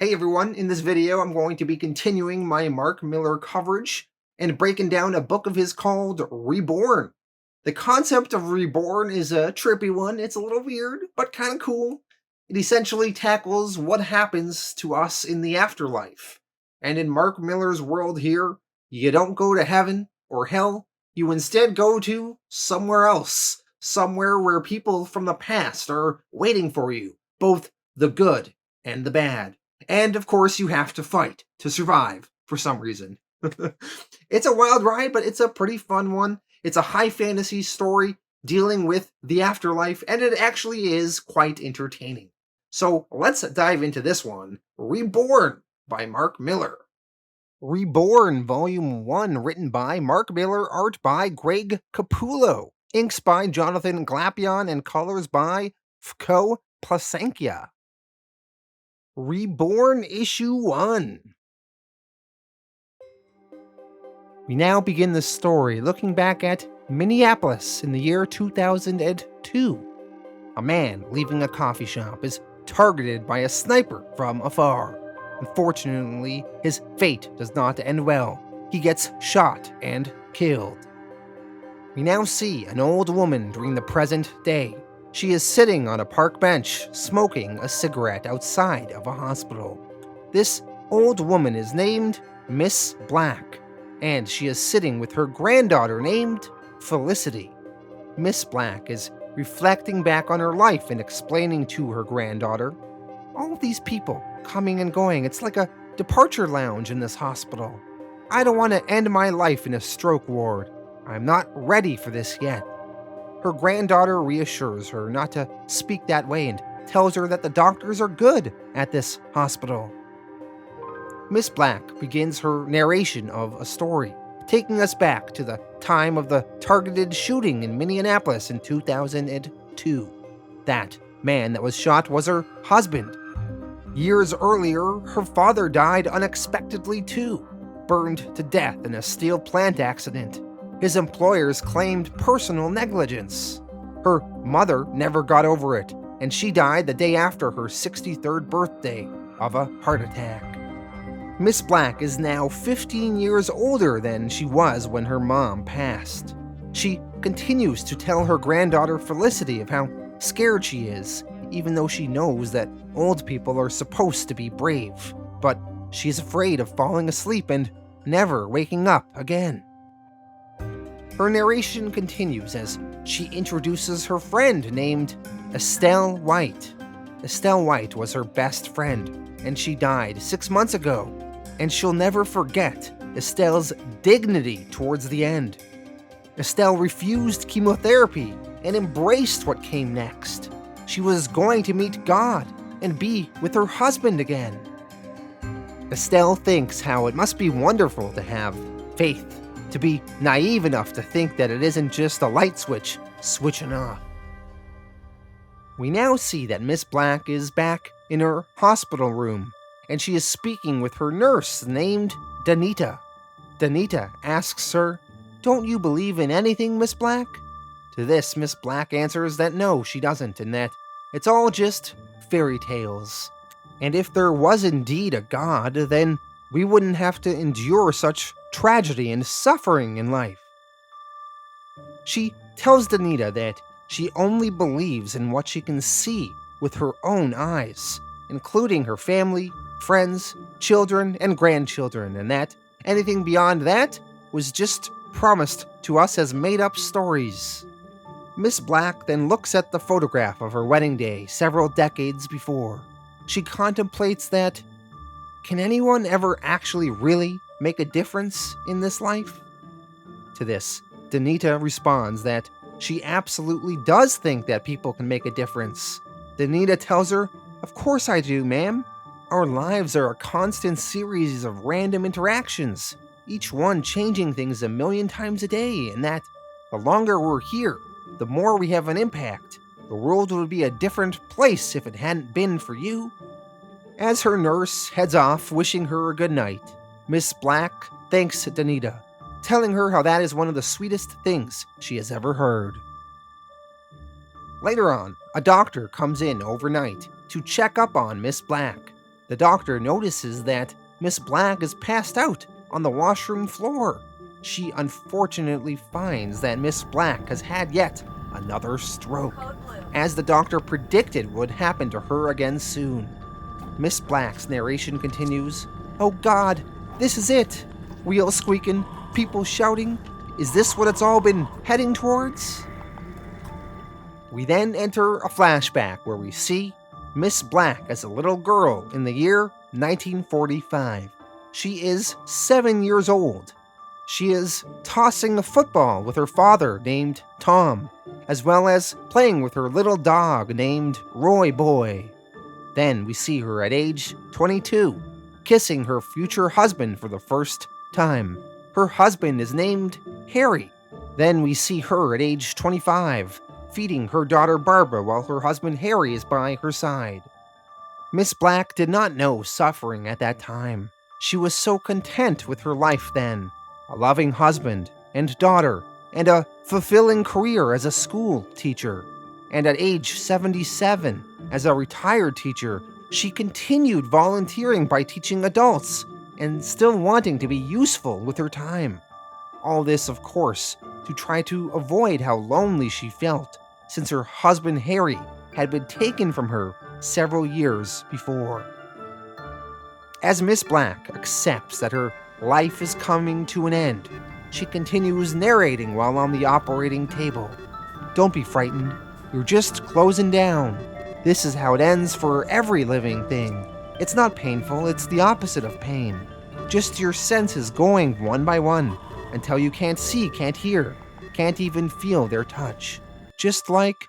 Hey everyone, in this video I'm going to be continuing my Mark Millar coverage and breaking down a book of his called Reborn. The concept of Reborn is a trippy one. It's a little weird, but kind of cool. It essentially tackles what happens to us in the afterlife. And in Mark Millar's world here, you don't go to heaven or hell, you instead go to somewhere else. Somewhere where people from the past are waiting for you, both the good and the bad. And of course, you have to fight to survive for some reason. It's a wild ride, but it's a pretty fun one. It's a high fantasy story dealing with the afterlife, and it actually is quite entertaining. So let's dive into this one. Reborn by Mark Millar. Reborn, Volume 1, written by Mark Millar, art by Greg Capullo, inks by Jonathan Glapion, and colors by FCO Plascencia. Reborn Issue 1. We now begin the story looking back at Minneapolis in the year 2002. A man leaving a coffee shop is targeted by a sniper from afar. Unfortunately, his fate does not end well. He gets shot and killed. We now see an old woman during the present day. She is sitting on a park bench, smoking a cigarette outside of a hospital. This old woman is named Miss Black, and she is sitting with her granddaughter named Felicity. Miss Black is reflecting back on her life and explaining to her granddaughter, all of these people coming and going, it's like a departure lounge in this hospital. I don't want to end my life in a stroke ward. I'm not ready for this yet. Her granddaughter reassures her not to speak that way and tells her that the doctors are good at this hospital. Miss Black begins her narration of a story, taking us back to the time of the targeted shooting in Minneapolis in 2002. That man that was shot was her husband. Years earlier, her father died unexpectedly too, burned to death in a steel plant accident. His employers claimed personal negligence. Her mother never got over it, and she died the day after her 63rd birthday of a heart attack. Miss Black is now 15 years older than she was when her mom passed. She continues to tell her granddaughter Felicity of how scared she is, even though she knows that old people are supposed to be brave. But she's afraid of falling asleep and never waking up again. Her narration continues as she introduces her friend named Estelle White. Estelle White was her best friend, and she died 6 months ago, and she'll never forget Estelle's dignity towards the end. Estelle refused chemotherapy and embraced what came next. She was going to meet God and be with her husband again. Estelle thinks how it must be wonderful to have faith, to be naive enough to think that it isn't just a light switch switching off. We now see that Miss Black is back in her hospital room, and she is speaking with her nurse named Danita. Danita asks her, "Don't you believe in anything, Miss Black?" To this, Miss Black answers that no, she doesn't, and that it's all just fairy tales. And if there was indeed a God, then we wouldn't have to endure such tragedy and suffering in life. She tells Danita that she only believes in what she can see with her own eyes, including her family, friends, children, and grandchildren, and that anything beyond that was just promised to us as made-up stories. Miss Black then looks at the photograph of her wedding day several decades before. She contemplates that, can anyone ever actually really make a difference in this life? To this, Danita responds that she absolutely does think that people can make a difference. Danita tells her, "Of course I do, ma'am. Our lives are a constant series of random interactions, each one changing things a million times a day, and that the longer we're here, the more we have an impact. The world would be a different place if it hadn't been for you." As her nurse heads off wishing her a good night, Miss Black thanks Danita, telling her how that is one of the sweetest things she has ever heard. Later on, a doctor comes in overnight to check up on Miss Black. The doctor notices that Miss Black is passed out on the washroom floor. She unfortunately finds that Miss Black has had yet another stroke, as the doctor predicted would happen to her again soon. Miss Black's narration continues. "Oh God, this is it. Wheels squeaking, people shouting. Is this what it's all been heading towards?" We then enter a flashback where we see Miss Black as a little girl in the year 1945. She is 7 years old. She is tossing a football with her father named Tom, as well as playing with her little dog named Roy Boy. Then we see her at age 22, kissing her future husband for the first time. Her husband is named Harry. Then we see her at age 25, feeding her daughter Barbara while her husband Harry is by her side. Miss Black did not know suffering at that time. She was so content with her life then, a loving husband and daughter, and a fulfilling career as a school teacher. And at age 77, as a retired teacher, she continued volunteering by teaching adults and still wanting to be useful with her time. All this, of course, to try to avoid how lonely she felt, since her husband Harry had been taken from her several years before. As Miss Black accepts that her life is coming to an end, she continues narrating while on the operating table. "Don't be frightened. You're just closing down. This is how it ends for every living thing. It's not painful, it's the opposite of pain. Just your senses going one by one until you can't see, can't hear, can't even feel their touch. Just like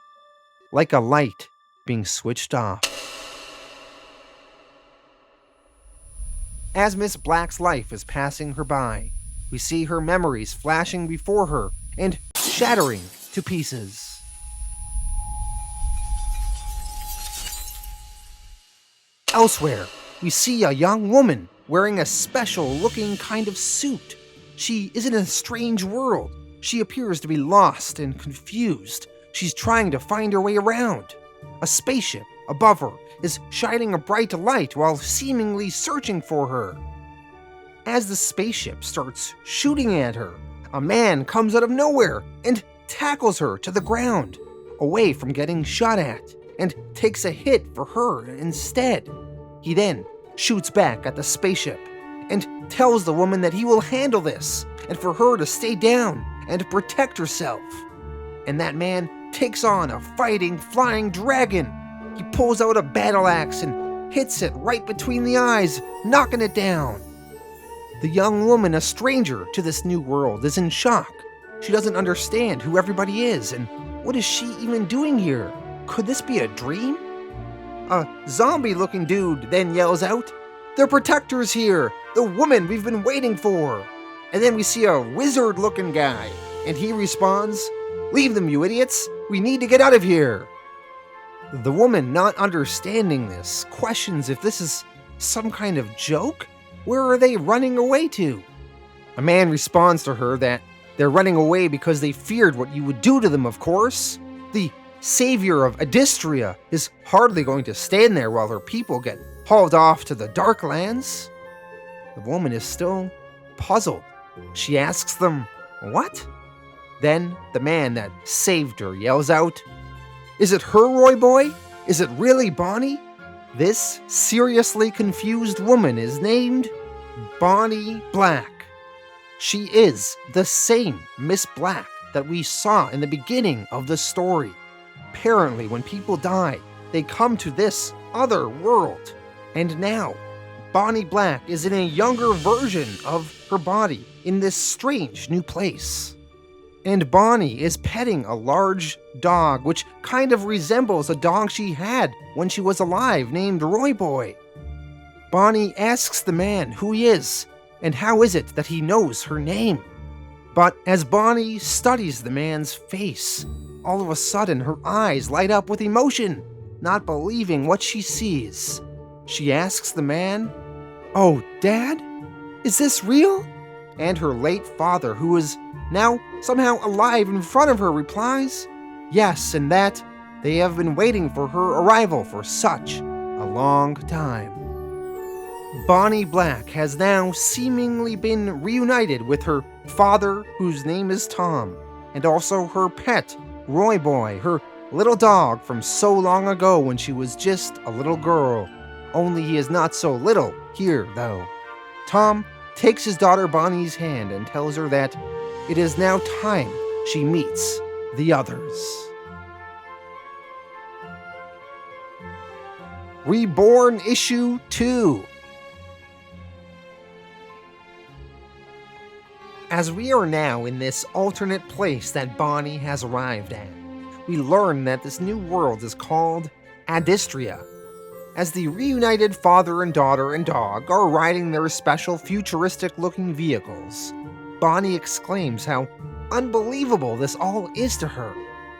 a light being switched off." As Miss Black's life is passing her by, we see her memories flashing before her and shattering to pieces. Elsewhere, we see a young woman wearing a special-looking kind of suit. She is in a strange world. She appears to be lost and confused. She's trying to find her way around. A spaceship above her is shining a bright light while seemingly searching for her. As the spaceship starts shooting at her, a man comes out of nowhere and tackles her to the ground, away from getting shot at, and takes a hit for her instead. He then shoots back at the spaceship and tells the woman that he will handle this and for her to stay down and protect herself. And that man takes on a fighting flying dragon. He pulls out a battle axe and hits it right between the eyes, knocking it down. The young woman, a stranger to this new world, is in shock. She doesn't understand who everybody is, and what is she even doing here? Could this be a dream? A zombie-looking dude then yells out, "The protector's here! The woman we've been waiting for!" And then we see a wizard-looking guy, and he responds, "Leave them, you idiots! We need to get out of here!" The woman, not understanding this, questions if this is some kind of joke. Where are they running away to? A man responds to her that they're running away because they feared what you would do to them, of course. The savior of Adistria is hardly going to stand there while her people get hauled off to the dark lands. The woman is still puzzled. She asks them, "What?" Then the man that saved her yells out, "Is it her, Roy Boy? Is it really Bonnie?" This seriously confused woman is named Bonnie Black. She is the same Miss Black that we saw in the beginning of the story. Apparently, when people die, they come to this other world. And now, Bonnie Black is in a younger version of her body in this strange new place. And Bonnie is petting a large dog, which kind of resembles a dog she had when she was alive, named Roy Boy. Bonnie asks the man who he is, and how is it that he knows her name. But as Bonnie studies the man's face, all of a sudden her eyes light up with emotion, not believing what she sees. She asks the man, "Oh, Dad? Is this real?" And her late father, who is now somehow alive in front of her, replies, "Yes, and that they have been waiting for her arrival for such a long time." Bonnie Black has now seemingly been reunited with her father, whose name is Tom, and also her pet, Roy Boy, her little dog from so long ago when she was just a little girl. Only he is not so little here, though. Tom takes his daughter Bonnie's hand and tells her that it is now time she meets the others. Reborn Issue 2. As we are now in this alternate place that Bonnie has arrived at, we learn that this new world is called Adistria. As the reunited father and daughter and dog are riding their special futuristic-looking vehicles, Bonnie exclaims how unbelievable this all is to her.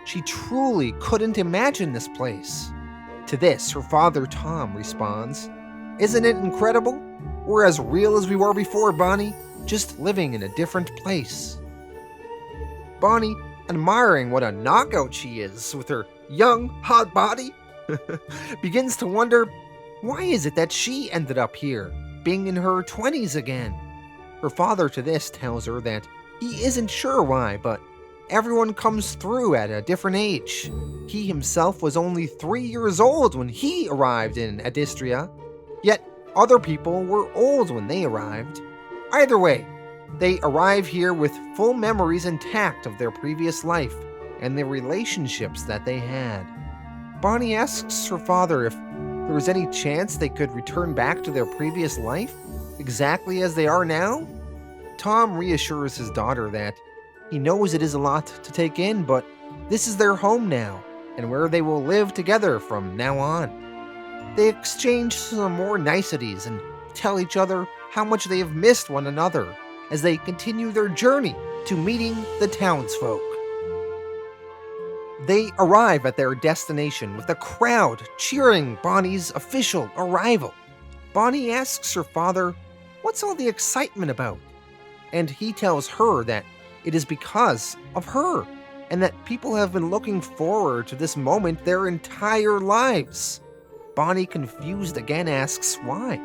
She truly couldn't imagine this place. To this, her father Tom responds, "Isn't it incredible? We're as real as we were before, Bonnie, just living in a different place." Bonnie, admiring what a knockout she is with her young, hot body, begins to wonder, why is it that she ended up here, being in her 20s again? Her father to this tells her that he isn't sure why, but everyone comes through at a different age. He himself was only 3 years old when he arrived in Adistria, yet other people were old when they arrived. Either way, they arrive here with full memories intact of their previous life and the relationships that they had. Bonnie asks her father if there was any chance they could return back to their previous life, exactly as they are now. Tom reassures his daughter that he knows it is a lot to take in, but this is their home now, and where they will live together from now on. They exchange some more niceties and tell each other how much they have missed one another as they continue their journey to meeting the townsfolk. They arrive at their destination with a crowd cheering Bonnie's official arrival. Bonnie asks her father, "What's all the excitement about?" And he tells her that it is because of her, and that people have been looking forward to this moment their entire lives. Bonnie, confused again, asks why.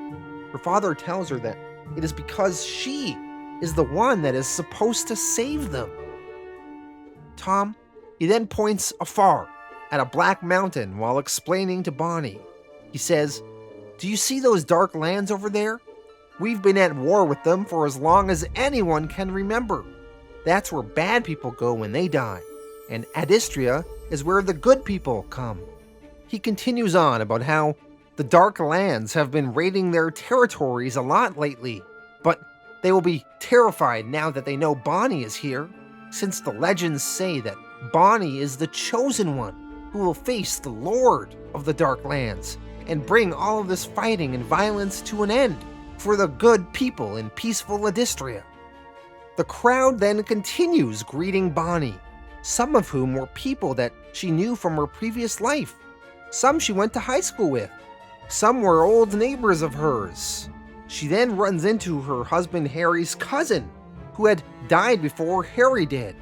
Her father tells her that it is because she is the one that is supposed to save them. Tom, he then points afar at a black mountain while explaining to Bonnie. He says, "Do you see those dark lands over there? We've been at war with them for as long as anyone can remember. That's where bad people go when they die, and Adistria is where the good people come." He continues on about how the Dark Lands have been raiding their territories a lot lately, but they will be terrified now that they know Bonnie is here, since the legends say that Bonnie is the chosen one who will face the Lord of the Dark Lands and bring all of this fighting and violence to an end for the good people in peaceful Adistria. The crowd then continues greeting Bonnie, some of whom were people that she knew from her previous life. Some she went to high school with. Some were old neighbors of hers. She then runs into her husband Harry's cousin, who had died before Harry did,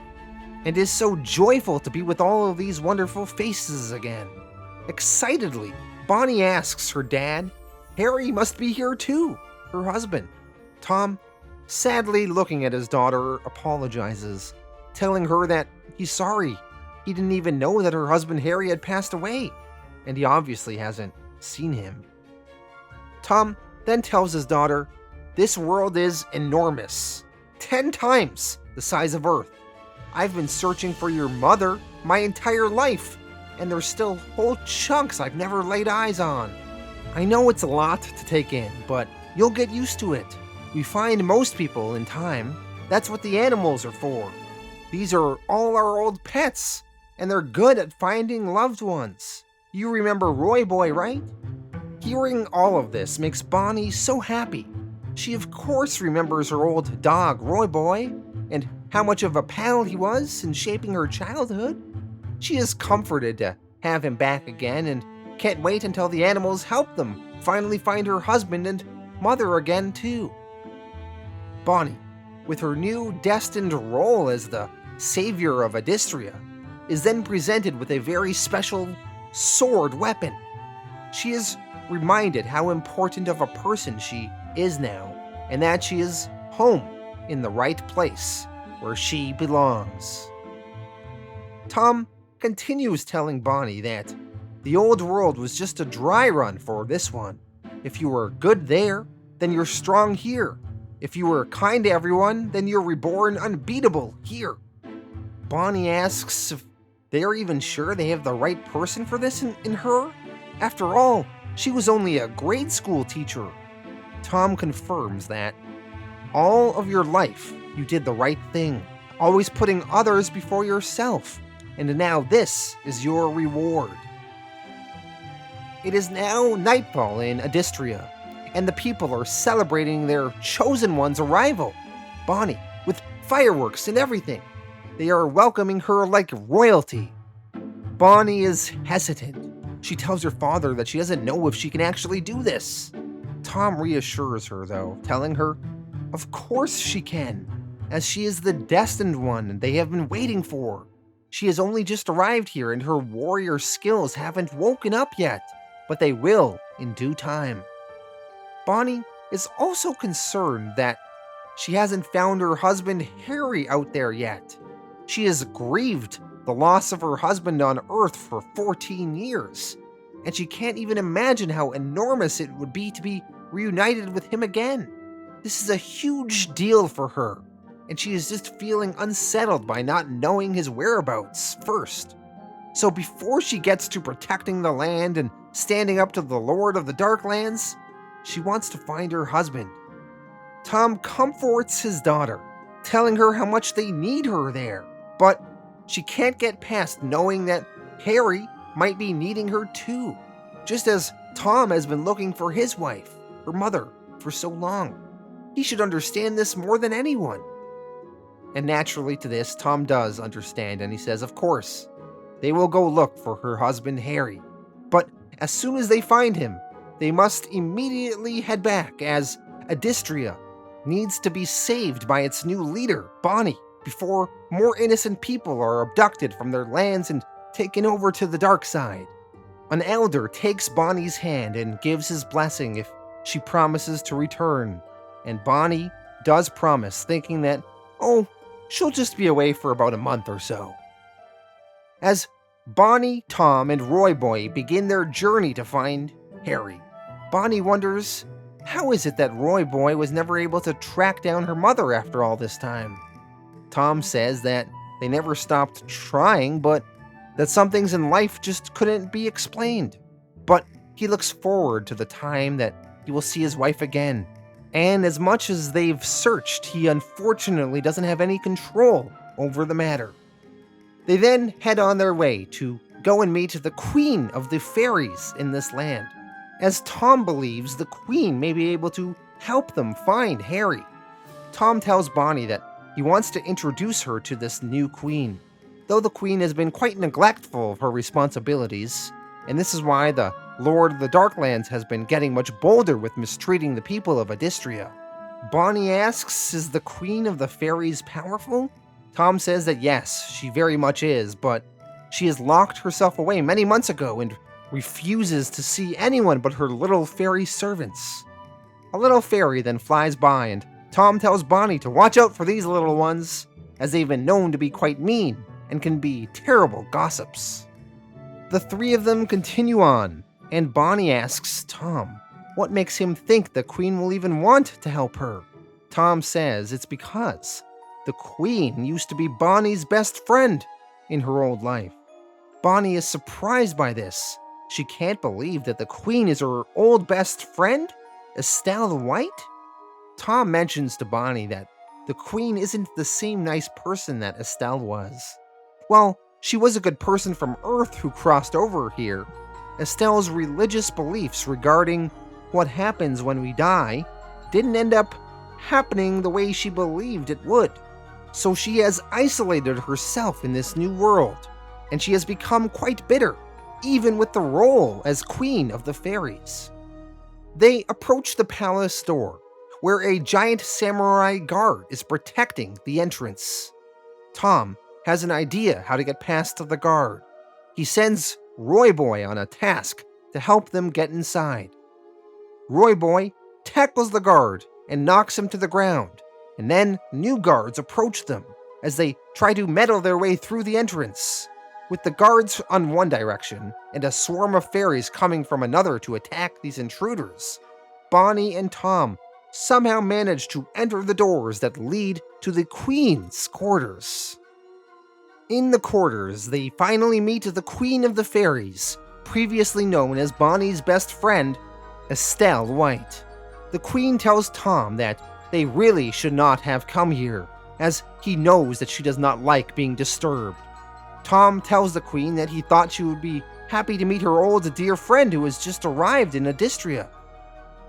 and is so joyful to be with all of these wonderful faces again. Excitedly, Bonnie asks her dad, "Harry must be here too," her husband. Tom, sadly looking at his daughter, apologizes, telling her that he's sorry. He didn't even know that her husband Harry had passed away, and he obviously hasn't seen him. Tom then tells his daughter, "This world is enormous, 10 times the size of Earth. I've been searching for your mother my entire life, and there's still whole chunks I've never laid eyes on. I know it's a lot to take in, but you'll get used to it. We find most people in time. That's what the animals are for. These are all our old pets, and they're good at finding loved ones. You remember Roy Boy, right?" Hearing all of this makes Bonnie so happy. She of course remembers her old dog, Roy Boy, and how much of a pal he was in shaping her childhood. She is comforted to have him back again and can't wait until the animals help them finally find her husband and mother again too. Bonnie, with her new destined role as the savior of Adistria, is then presented with a very special sword weapon. She is reminded how important of a person she is now, and that she is home in the right place where she belongs. Tom continues telling Bonnie that the old world was just a dry run for this one. If you were good there, then you're strong here. If you were kind to everyone, then you're reborn unbeatable here. Bonnie asks if they're even sure they have the right person for this in her. After all, she was only a grade school teacher. Tom confirms that all of your life you did the right thing, always putting others before yourself, and now this is your reward. It is now nightfall in Adistria, and the people are celebrating their chosen one's arrival. Bonnie, with fireworks and everything. They are welcoming her like royalty. Bonnie is hesitant. She tells her father that she doesn't know if she can actually do this. Tom reassures her, though, telling her, of course she can, as she is the destined one they have been waiting for. She has only just arrived here and her warrior skills haven't woken up yet, but they will in due time. Bonnie is also concerned that she hasn't found her husband Harry out there yet. She has grieved the loss of her husband on Earth for 14 years, and she can't even imagine how enormous it would be to be reunited with him again. This is a huge deal for her, and she is just feeling unsettled by not knowing his whereabouts first. So before she gets to protecting the land and standing up to the Lord of the Darklands, she wants to find her husband. Tom comforts his daughter, telling her how much they need her there, but she can't get past knowing that Harry might be needing her too, just as Tom has been looking for his wife, her mother, for so long. He should understand this more than anyone. And naturally to this, Tom does understand, and he says, of course, they will go look for her husband Harry. But as soon as they find him, they must immediately head back, as Adistria needs to be saved by its new leader, Bonnie, before more innocent people are abducted from their lands and taken over to the dark side. An elder takes Bonnie's hand and gives his blessing if she promises to return, and Bonnie does promise, thinking that, oh, she'll just be away for about a month or so. As Bonnie, Tom, and Roy Boy begin their journey to find Harry, Bonnie wonders, how is it that Roy Boy was never able to track down her mother after all this time? Tom says that they never stopped trying, but that some things in life just couldn't be explained. But he looks forward to the time that he will see his wife again. And as much as they've searched, he unfortunately doesn't have any control over the matter. They then head on their way to go and meet the Queen of the Fairies in this land, as Tom believes the Queen may be able to help them find Harry. Tom tells Bonnie that he wants to introduce her to this new queen, though the queen has been quite neglectful of her responsibilities, and this is why the Lord of the Darklands has been getting much bolder with mistreating the people of Adistria. Bonnie asks, is the Queen of the Fairies powerful? Tom says that yes, she very much is, but she has locked herself away many months ago and refuses to see anyone but her little fairy servants. A little fairy then flies by, and Tom tells Bonnie to watch out for these little ones, as they've been known to be quite mean and can be terrible gossips. The three of them continue on, and Bonnie asks Tom what makes him think the Queen will even want to help her. Tom says it's because the Queen used to be Bonnie's best friend in her old life. Bonnie is surprised by this. She can't believe that the Queen is her old best friend, Estelle the White? Tom mentions to Bonnie that the Queen isn't the same nice person that Estelle was. Well, she was a good person from Earth who crossed over here. Estelle's religious beliefs regarding what happens when we die didn't end up happening the way she believed it would. So she has isolated herself in this new world, and she has become quite bitter, even with the role as Queen of the Fairies. They approach the palace door, where a giant samurai guard is protecting the entrance. Tom has an idea how to get past the guard. He sends Roy Boy on a task to help them get inside. Roy Boy tackles the guard and knocks him to the ground, and then new guards approach them as they try to meddle their way through the entrance. With the guards on one direction and a swarm of fairies coming from another to attack these intruders, Bonnie and Tom somehow manage to enter the doors that lead to the Queen's quarters. In the quarters, they finally meet the Queen of the Fairies, previously known as Bonnie's best friend, Estelle White. The Queen tells Tom that they really should not have come here, as he knows that she does not like being disturbed. Tom tells the Queen that he thought she would be happy to meet her old dear friend who has just arrived in Adistria.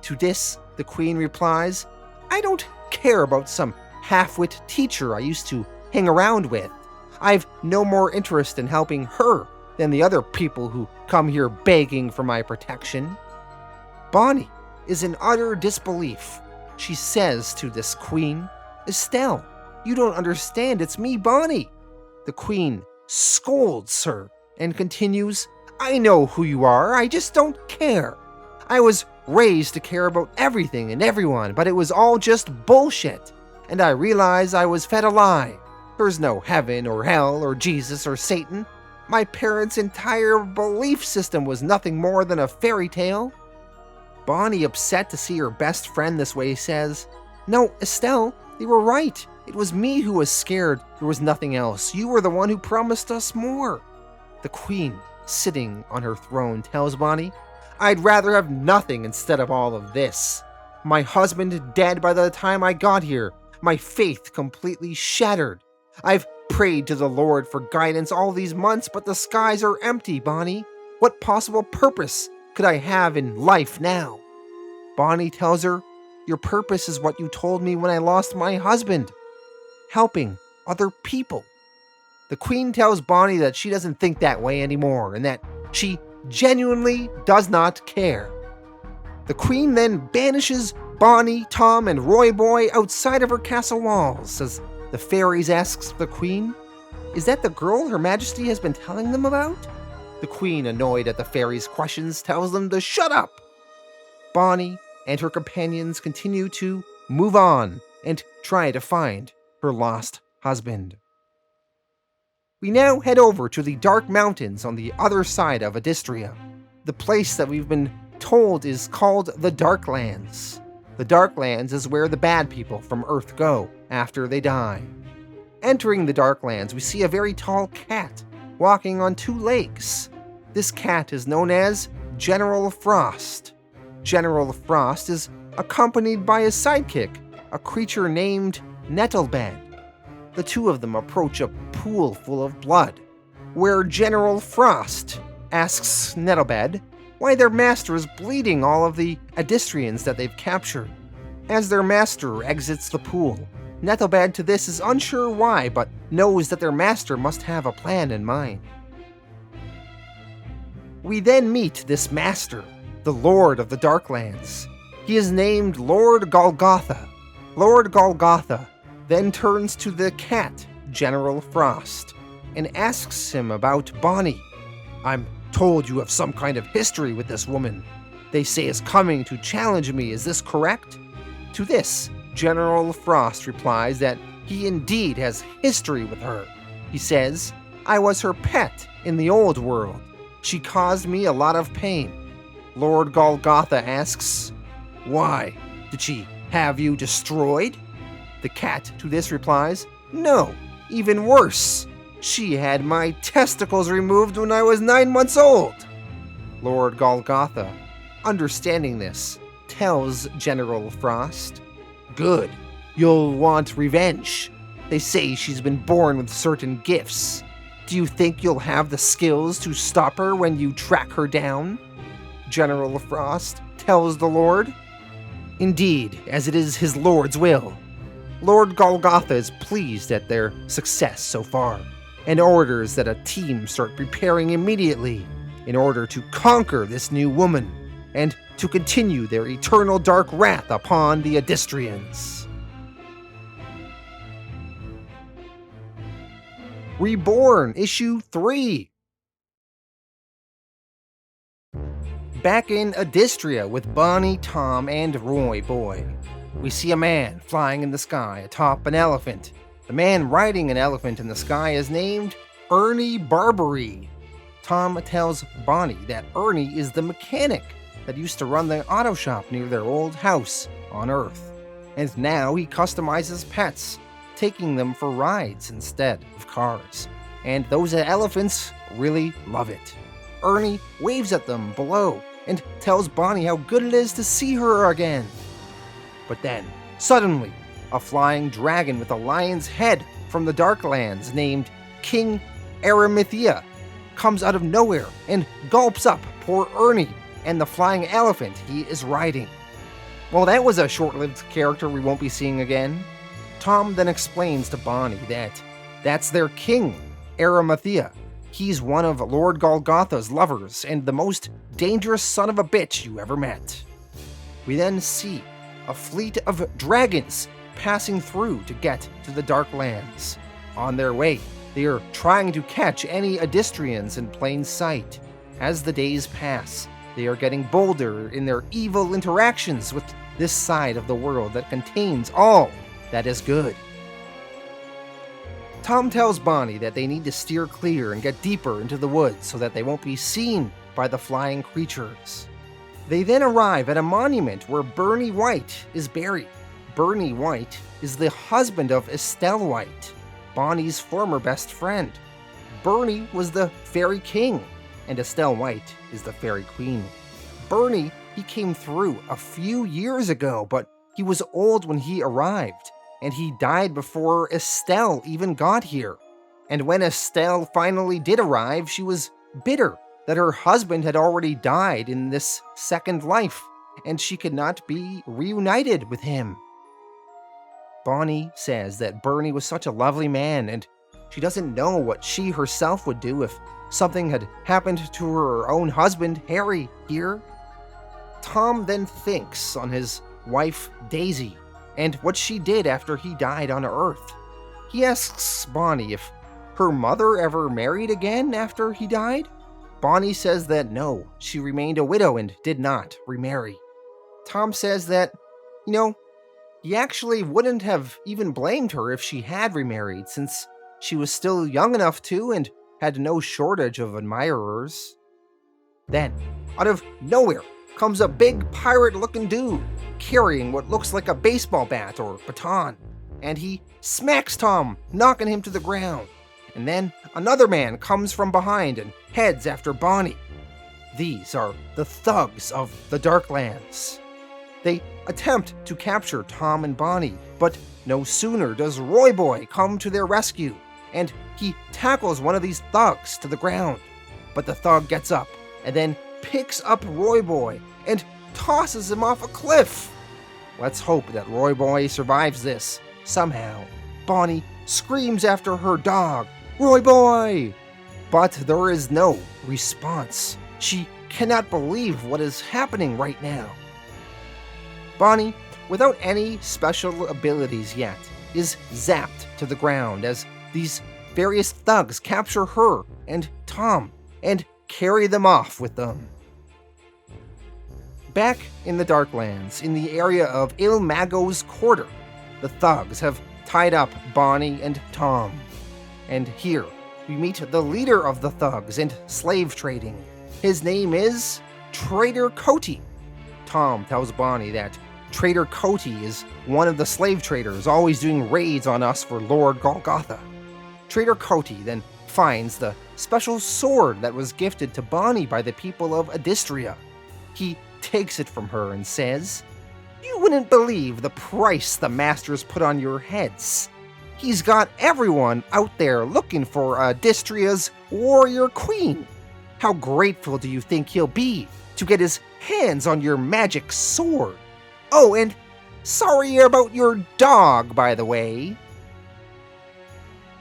To this, the Queen replies, "I don't care about some half-wit teacher I used to hang around with. I've no more interest in helping her than the other people who come here begging for my protection." Bonnie is in utter disbelief. She says to this Queen, "Estelle, you don't understand, it's me, Bonnie." The Queen scolds her and continues, "I know who you are, I just don't care. I was raised to care about everything and everyone, but it was all just bullshit, and I realize I was fed a lie. There's no heaven or hell or Jesus or Satan. My parents' entire belief system was nothing more than a fairy tale." Bonnie, upset to see her best friend this way, says, "No, Estelle, you were right. It was me who was scared. There was nothing else. You were the one who promised us more." The Queen, sitting on her throne, tells Bonnie, "I'd rather have nothing instead of all of this. My husband dead by the time I got here. My faith completely shattered. I've prayed to the Lord for guidance all these months, but the skies are empty, Bonnie. What possible purpose could I have in life now?" Bonnie tells her, "Your purpose is what you told me when I lost my husband. Helping other people." The Queen tells Bonnie that she doesn't think that way anymore and that she genuinely does not care. The Queen then banishes Bonnie, Tom, and Roy Boy outside of her castle walls as the fairies asks the Queen, "Is that the girl Her Majesty has been telling them about?" The Queen, annoyed at the fairies' questions, tells them to shut up. Bonnie and her companions continue to move on and try to find her lost husband. We now head over to the Dark Mountains on the other side of Adistria. The place that we've been told is called the Darklands. The Darklands is where the bad people from Earth go after they die. Entering the Darklands, we see a very tall cat walking on two legs. This cat is known as General Frost. General Frost is accompanied by his sidekick, a creature named Nettlebed. The two of them approach a pool full of blood, where General Frost asks Nettlebed why their master is bleeding all of the Adistrians that they've captured. As their master exits the pool, Nettlebed to this is unsure why, but knows that their master must have a plan in mind. We then meet this master, the Lord of the Darklands. He is named Lord Golgotha. Lord Golgotha then turns to the cat, General Frost, and asks him about Bonnie. "I'm told you have some kind of history with this woman. They say is coming to challenge me, is this correct?" To this, General Frost replies that he indeed has history with her. He says, "I was her pet in the old world. She caused me a lot of pain." Lord Golgotha asks, "Why? Did she have you destroyed?" The cat to this replies, "No, even worse. She had my testicles removed when I was 9 months old." Lord Golgotha, understanding this, tells General Frost, "Good, you'll want revenge. They say she's been born with certain gifts. Do you think you'll have the skills to stop her when you track her down?" General Frost tells the Lord, "Indeed, as it is his Lord's will." Lord Golgotha is pleased at their success so far, and orders that a team start preparing immediately in order to conquer this new woman, and to continue their eternal dark wrath upon the Adistrians. Reborn, Issue 3. Back in Adistria with Bonnie, Tom, and Roy Boy, we see a man flying in the sky atop an elephant. The man riding an elephant in the sky is named Ernie Barbary. Tom tells Bonnie that Ernie is the mechanic that used to run the auto shop near their old house on Earth, and now he customizes pets, taking them for rides instead of cars, and those elephants really love it. Ernie waves at them below and tells Bonnie how good it is to see her again. But then, suddenly, a flying dragon with a lion's head from the Darklands named King Aramithia comes out of nowhere and gulps up poor Ernie and the flying elephant he is riding. Well, that was a short-lived character we won't be seeing again. Tom then explains to Bonnie that that's their king, Aramithia. He's one of Lord Golgotha's lovers and the most dangerous son of a bitch you ever met. We then see a fleet of dragons passing through to get to the Darklands. On their way, they are trying to catch any Adistrians in plain sight. As the days pass, they are getting bolder in their evil interactions with this side of the world that contains all that is good. Tom tells Bonnie that they need to steer clear and get deeper into the woods so that they won't be seen by the flying creatures. They then arrive at a monument where Bernie White is buried. Bernie White is the husband of Estelle White, Bonnie's former best friend. Bernie was the Fairy King, and Estelle White is the Fairy Queen. Bernie, he came through a few years ago, but he was old when he arrived, and he died before Estelle even got here. And when Estelle finally did arrive, she was bitter that her husband had already died in this second life, and she could not be reunited with him. Bonnie says that Bernie was such a lovely man, and she doesn't know what she herself would do if something had happened to her own husband, Harry, here. Tom then thinks on his wife, Daisy, and what she did after he died on Earth. He asks Bonnie if her mother ever married again after he died. Bonnie says that no, she remained a widow and did not remarry. Tom says that, he actually wouldn't have even blamed her if she had remarried, since she was still young enough to and had no shortage of admirers. Then, out of nowhere, comes a big pirate-looking dude, carrying what looks like a baseball bat or baton, and he smacks Tom, knocking him to the ground. And then another man comes from behind and heads after Bonnie. These are the thugs of the Darklands. They attempt to capture Tom and Bonnie, but no sooner does Roy Boy come to their rescue, and he tackles one of these thugs to the ground. But the thug gets up and then picks up Roy Boy and tosses him off a cliff. Let's hope that Roy Boy survives this somehow. Bonnie screams after her dog, "Roy Boy!" But there is no response. She cannot believe what is happening right now. Bonnie, without any special abilities yet, is zapped to the ground as these various thugs capture her and Tom and carry them off with them. Back in the Darklands, in the area of Il Mago's Quarter, the thugs have tied up Bonnie and Tom. And here, we meet the leader of the thugs and slave trading. His name is Trader Cody. Tom tells Bonnie that Trader Cody is one of the slave traders always doing raids on us for Lord Golgotha. Trader Cody then finds the special sword that was gifted to Bonnie by the people of Adistria. He takes it from her and says, "You wouldn't believe the price the masters put on your heads. He's got everyone out there looking for Adistria's warrior queen. How grateful do you think he'll be to get his hands on your magic sword? Oh, and sorry about your dog, by the way."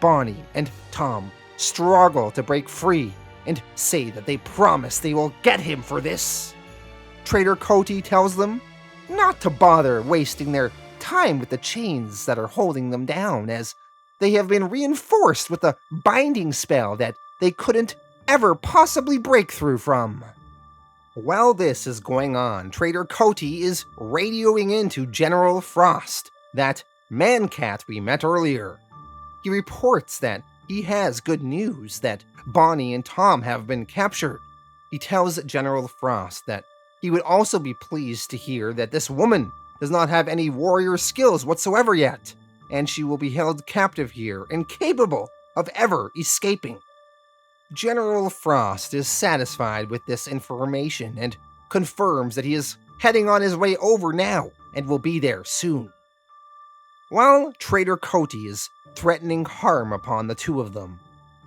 Bonnie and Tom struggle to break free and say that they promise they will get him for this. Trader Cody tells them not to bother wasting their time with the chains that are holding them down, as they have been reinforced with a binding spell that they couldn't ever possibly break through from. While this is going on, Trader Cody is radioing into General Frost, that man-cat we met earlier. He reports that he has good news that Bonnie and Tom have been captured. He tells General Frost that he would also be pleased to hear that this woman does not have any warrior skills whatsoever yet, and she will be held captive here, incapable of ever escaping. General Frost is satisfied with this information and confirms that he is heading on his way over now and will be there soon. While Trader Cody is threatening harm upon the two of them,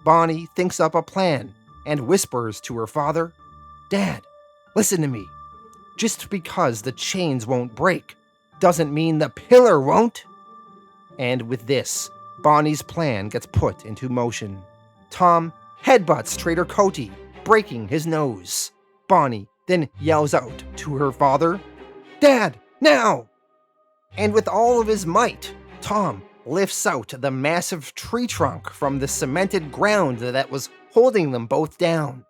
Bonnie thinks up a plan and whispers to her father, "Dad, listen to me. Just because the chains won't break doesn't mean the pillar won't." And with this, Bonnie's plan gets put into motion. Tom headbutts Trader Cody, breaking his nose. Bonnie then yells out to her father, "Dad, now!" And with all of his might, Tom lifts out the massive tree trunk from the cemented ground that was holding them both down.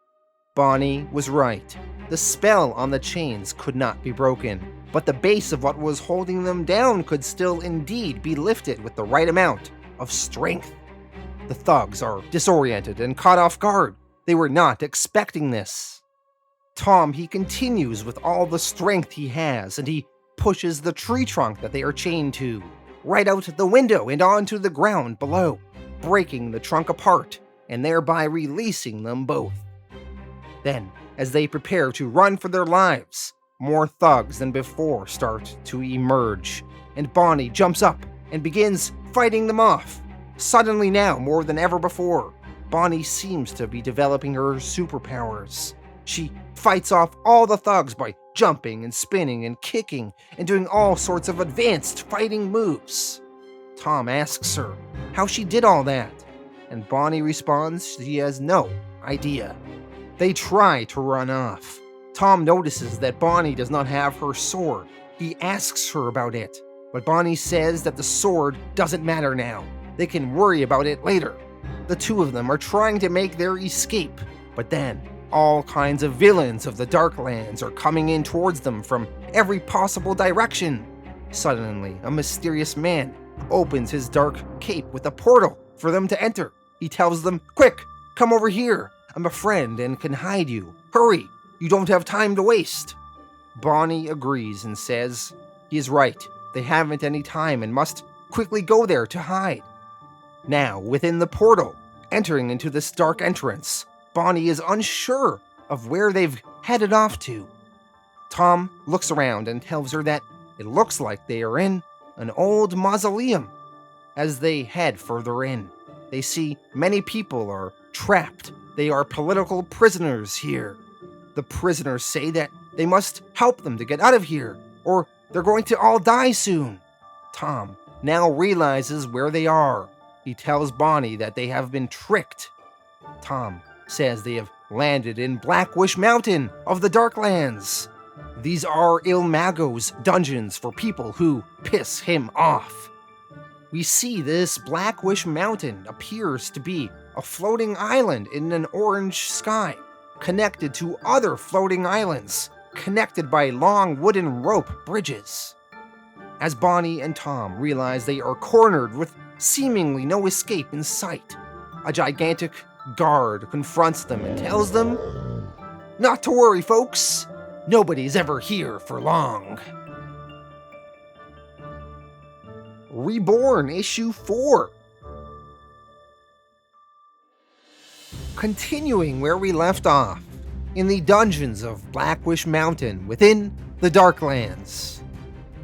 Bonnie was right. The spell on the chains could not be broken, but the base of what was holding them down could still indeed be lifted with the right amount of strength. The thugs are disoriented and caught off guard. They were not expecting this. Tom, he continues with all the strength he has, and he pushes the tree trunk that they are chained to right out the window and onto the ground below, breaking the trunk apart and thereby releasing them both. Then, as they prepare to run for their lives, more thugs than before start to emerge, and Bonnie jumps up and begins fighting them off. Suddenly now, more than ever before, Bonnie seems to be developing her superpowers. She fights off all the thugs by jumping and spinning and kicking and doing all sorts of advanced fighting moves. Tom asks her how she did all that, and Bonnie responds she has no idea. They try to run off. Tom notices that Bonnie does not have her sword. He asks her about it, but Bonnie says that the sword doesn't matter now. They can worry about it later. The two of them are trying to make their escape, but then all kinds of villains of the Darklands are coming in towards them from every possible direction. Suddenly, a mysterious man opens his dark cape with a portal for them to enter. He tells them, "Quick, come over here. I'm a friend and can hide you. Hurry, you don't have time to waste." Bonnie agrees and says he is right. They haven't any time and must quickly go there to hide. Now, within the portal, entering into this dark entrance, Bonnie is unsure of where they've headed off to. Tom looks around and tells her that it looks like they are in an old mausoleum. As they head further in, they see many people are trapped. They are political prisoners here. The prisoners say that they must help them to get out of here, or they're going to all die soon. Tom now realizes where they are. He tells Bonnie that they have been tricked. Tom says they have landed in Blackwish Mountain of the Darklands. These are Il Mago's dungeons for people who piss him off. We see this Blackwish Mountain appears to be a floating island in an orange sky, connected to other floating islands, connected by long wooden rope bridges. As Bonnie and Tom realize they are cornered with seemingly no escape in sight, a gigantic guard confronts them and tells them, "Not to worry, folks. Nobody's ever here for long." Reborn, Issue 4. Continuing where we left off, in the dungeons of Blackwish Mountain within the Darklands.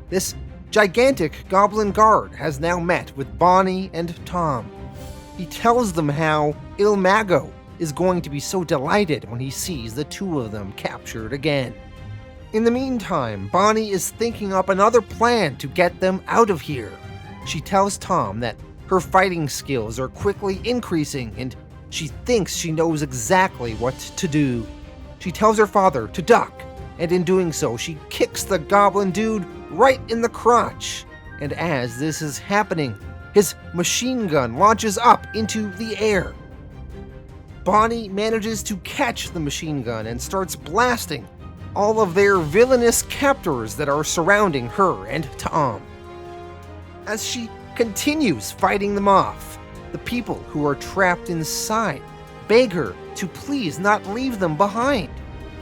This gigantic goblin guard has now met with Bonnie and Tom. He tells them how Il Mago is going to be so delighted when he sees the two of them captured again. In the meantime, Bonnie is thinking up another plan to get them out of here. She tells Tom that her fighting skills are quickly increasing and she thinks she knows exactly what to do. She tells her father to duck, and in doing so, she kicks the goblin dude right in the crotch. And as this is happening, his machine gun launches up into the air. Bonnie manages to catch the machine gun and starts blasting, all of their villainous captors that are surrounding her and Tom. As she continues fighting them off, the people who are trapped inside beg her to please not leave them behind.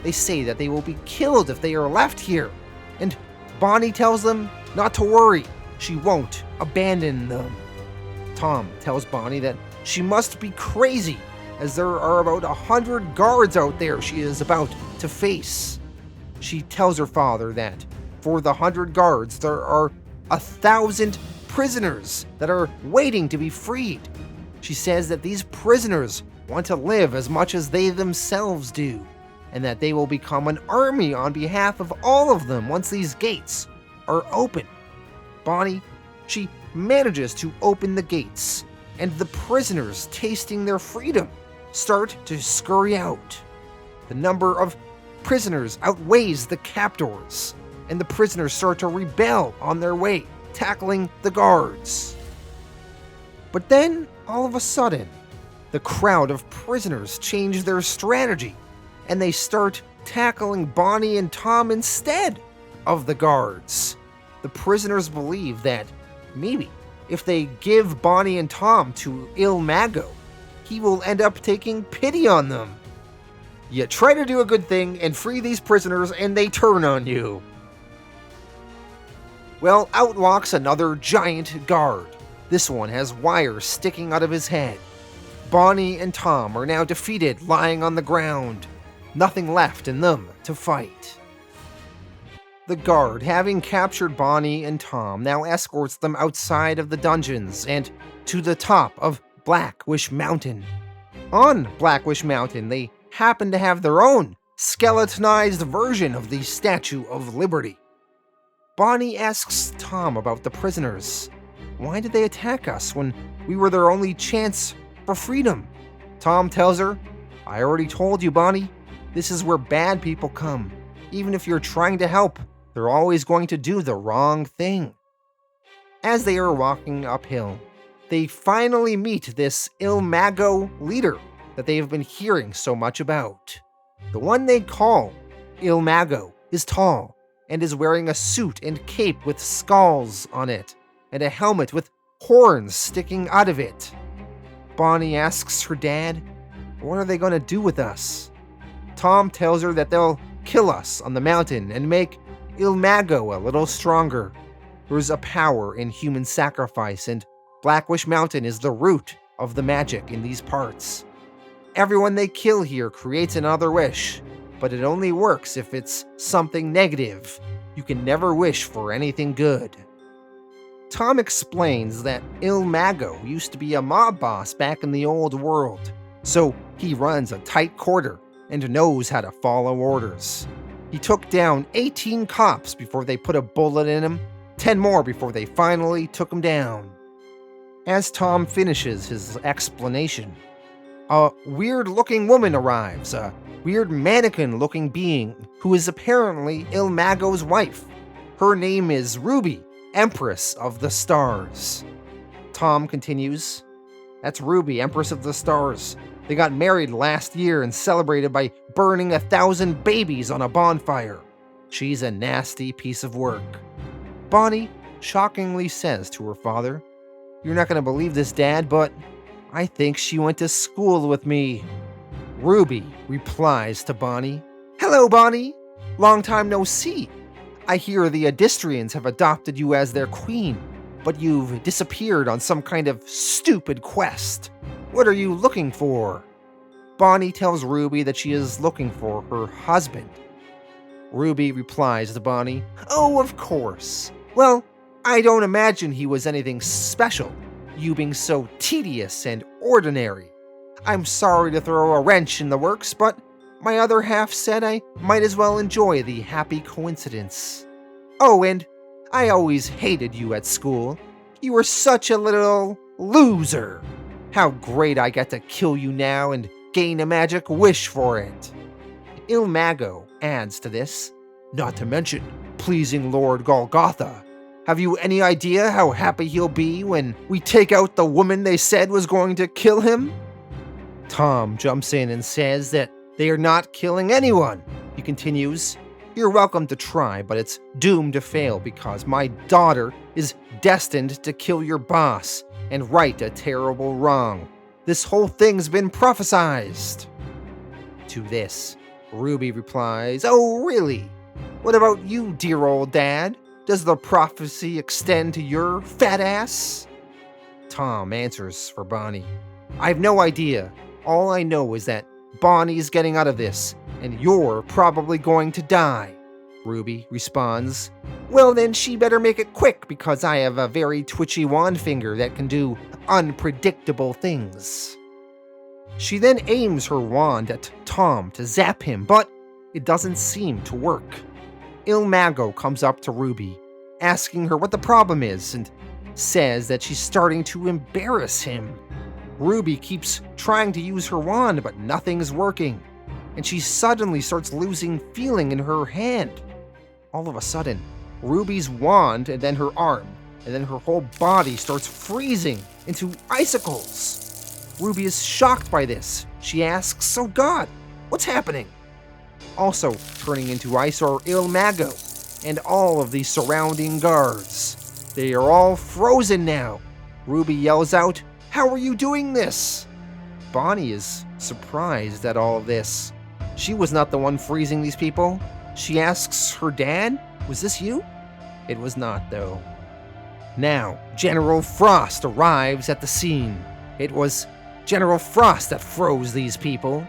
They say that they will be killed if they are left here, and Bonnie tells them not to worry, she won't abandon them. Tom tells Bonnie that she must be crazy, as there are about 100 guards out there she is about to face. She tells her father that for the 100 guards, there are 1,000 prisoners that are waiting to be freed. She says that these prisoners want to live as much as they themselves do, and that they will become an army on behalf of all of them once these gates are open. Bonnie, she manages to open the gates, and the prisoners, tasting their freedom, start to scurry out. The number of prisoners outweighs the captors, and the prisoners start to rebel on their way, tackling the guards. But then, all of a sudden, the crowd of prisoners change their strategy, and they start tackling Bonnie and Tom instead of the guards. The prisoners believe that maybe if they give Bonnie and Tom to Il Mago, he will end up taking pity on them. You try to do a good thing and free these prisoners, and they turn on you. Well, out walks another giant guard. This one has wires sticking out of his head. Bonnie and Tom are now defeated, lying on the ground. Nothing left in them to fight. The guard, having captured Bonnie and Tom, now escorts them outside of the dungeons and to the top of Blackwish Mountain. On Blackwish Mountain, they happen to have their own skeletonized version of the Statue of Liberty. Bonnie asks Tom about the prisoners. Why did they attack us when we were their only chance for freedom? Tom tells her, I already told you, Bonnie, this is where bad people come. Even if you're trying to help, they're always going to do the wrong thing. As they are walking uphill, they finally meet this Il Mago leader that they have been hearing so much about. The one they call Il Mago is tall and is wearing a suit and cape with skulls on it, and a helmet with horns sticking out of it. Bonnie asks her dad, what are they going to do with us? Tom tells her that they'll kill us on the mountain and make Il Mago a little stronger. There's a power in human sacrifice, and Blackwish Mountain is the root of the magic in these parts. Everyone they kill here creates another wish, but it only works if it's something negative. You can never wish for anything good. Tom explains that Il Mago used to be a mob boss back in the old world, so he runs a tight quarter and knows how to follow orders. He took down 18 cops before they put a bullet in him, 10 more before they finally took him down. As Tom finishes his explanation, a weird-looking woman arrives, a weird mannequin-looking being who is apparently Il Mago's wife. Her name is Ruby, Empress of the Stars. Tom continues, that's Ruby, Empress of the Stars. They got married last year and celebrated by burning 1,000 babies on a bonfire. She's a nasty piece of work. Bonnie shockingly says to her father, you're not going to believe this, Dad, but I think she went to school with me. Ruby replies to Bonnie, hello, Bonnie. Long time no see. I hear the Adistrians have adopted you as their queen, but you've disappeared on some kind of stupid quest. What are you looking for? Bonnie tells Ruby that she is looking for her husband. Ruby replies to Bonnie, oh, of course. Well, I don't imagine he was anything special, you being so tedious and ordinary. I'm sorry to throw a wrench in the works, but my other half said I might as well enjoy the happy coincidence. Oh, and I always hated you at school. You were such a little loser. How great I get to kill you now and gain a magic wish for it. Il Mago adds to this, not to mention pleasing Lord Golgotha. Have you any idea how happy he'll be when we take out the woman they said was going to kill him? Tom jumps in and says that they are not killing anyone. He continues, You're welcome to try, but it's doomed to fail because my daughter is destined to kill your boss and right a terrible wrong. This whole thing's been prophesized." To this, Ruby replies, "Oh, really? What about you, dear old dad? Does the prophecy extend to your fat ass?" Tom answers for Bonnie, "I've no idea. All I know is that Bonnie's getting out of this, and you're probably going to die." Ruby responds, "Well then she better make it quick because I have a very twitchy wand finger that can do unpredictable things." She then aims her wand at Tom to zap him, but it doesn't seem to work. Il Mago comes up to Ruby, asking her what the problem is, and says that she's starting to embarrass him. Ruby keeps trying to use her wand, but nothing's working, and she suddenly starts losing feeling in her hand. All of a sudden, Ruby's wand and then her arm, and then her whole body starts freezing into icicles. Ruby is shocked by this. She asks, "Oh God, what's happening?" Also turning into ice are Il Mago and all of the surrounding guards. They are all frozen now. Ruby yells out, "How are you doing this?" Bonnie is surprised at all of this. She was not the one freezing these people. She asks her dad, "Was this you?" It was not, though. Now, General Frost arrives at the scene. It was General Frost that froze these people.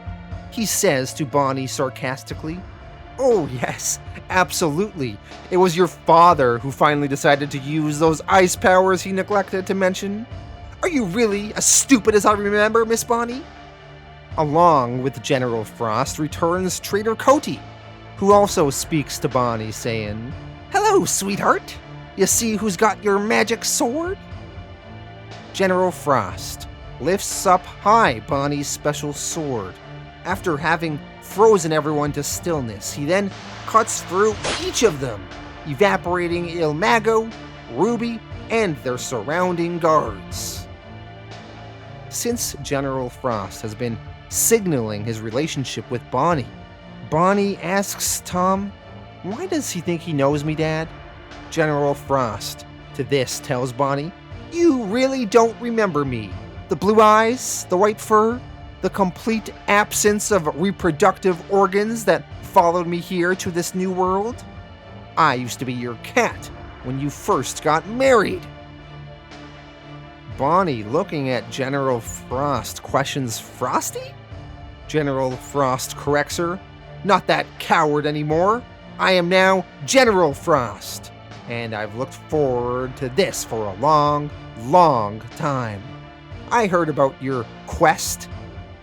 He says to Bonnie sarcastically, "Oh yes, absolutely. It was your father who finally decided to use those ice powers he neglected to mention. Are you really as stupid as I remember, Miss Bonnie?" Along with General Frost returns Trader Cody, who also speaks to Bonnie, saying, "Hello, sweetheart. You see who's got your magic sword?" General Frost lifts up high Bonnie's special sword. After having frozen everyone to stillness, he then cuts through each of them, evaporating Il Mago, Ruby, and their surrounding guards. Since General Frost has been signaling his relationship with Bonnie, Bonnie asks Tom, "Why does he think he knows me, Dad?" General Frost to this tells Bonnie, "You really don't remember me. The blue eyes, the white fur, the complete absence of reproductive organs that followed me here to this new world? I used to be your cat when you first got married." Bonnie, looking at General Frost, questions, "Frosty?" General Frost corrects her, "Not that coward anymore. I am now General Frost, and I've looked forward to this for a long, long time. I heard about your quest,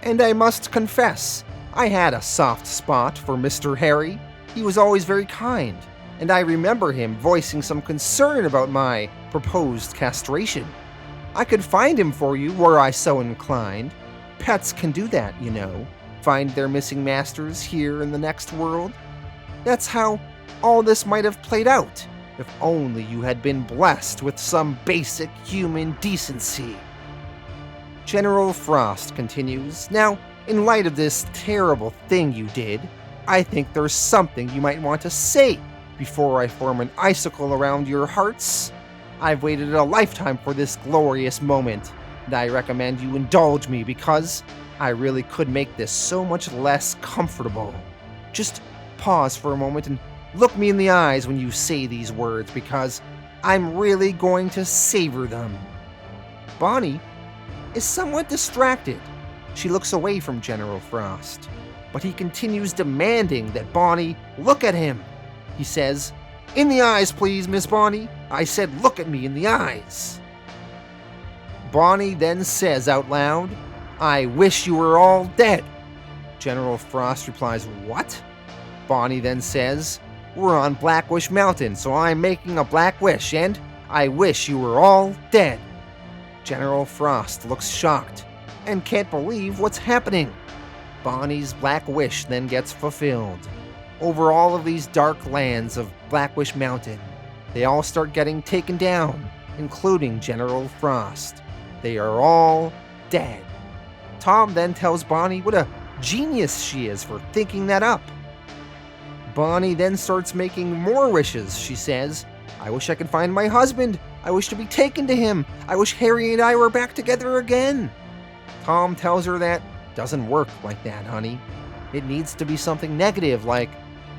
and I must confess, I had a soft spot for Mr. Harry. He was always very kind, and I remember him voicing some concern about my proposed castration. I could find him for you were I so inclined. Pets can do that, you know, find their missing masters here in the next world. That's how all this might have played out, if only you had been blessed with some basic human decency." General Frost continues, "Now, in light of this terrible thing you did, I think there's something you might want to say before I form an icicle around your hearts. I've waited a lifetime for this glorious moment, and I recommend you indulge me because I really could make this so much less comfortable. Just pause for a moment and look me in the eyes when you say these words because I'm really going to savor them." Bonnie is somewhat distracted. She looks away from General Frost, but he continues demanding that Bonnie look at him. He says, "In the eyes, please, Miss Bonnie. I said look at me in the eyes." Bonnie then says out loud, "I wish you were all dead." General Frost replies, "What?" Bonnie then says, "We're on Blackwish Mountain, so I'm making a black wish, and I wish you were all dead." General Frost looks shocked and can't believe what's happening. Bonnie's black wish then gets fulfilled. Over all of these dark lands of Blackwish Mountain, they all start getting taken down, including General Frost. They are all dead. Tom then tells Bonnie what a genius she is for thinking that up. Bonnie then starts making more wishes. She says, "I wish I could find my husband. I wish to be taken to him. I wish Harry and I were back together again." Tom tells her that doesn't work like that, honey. It needs to be something negative, like,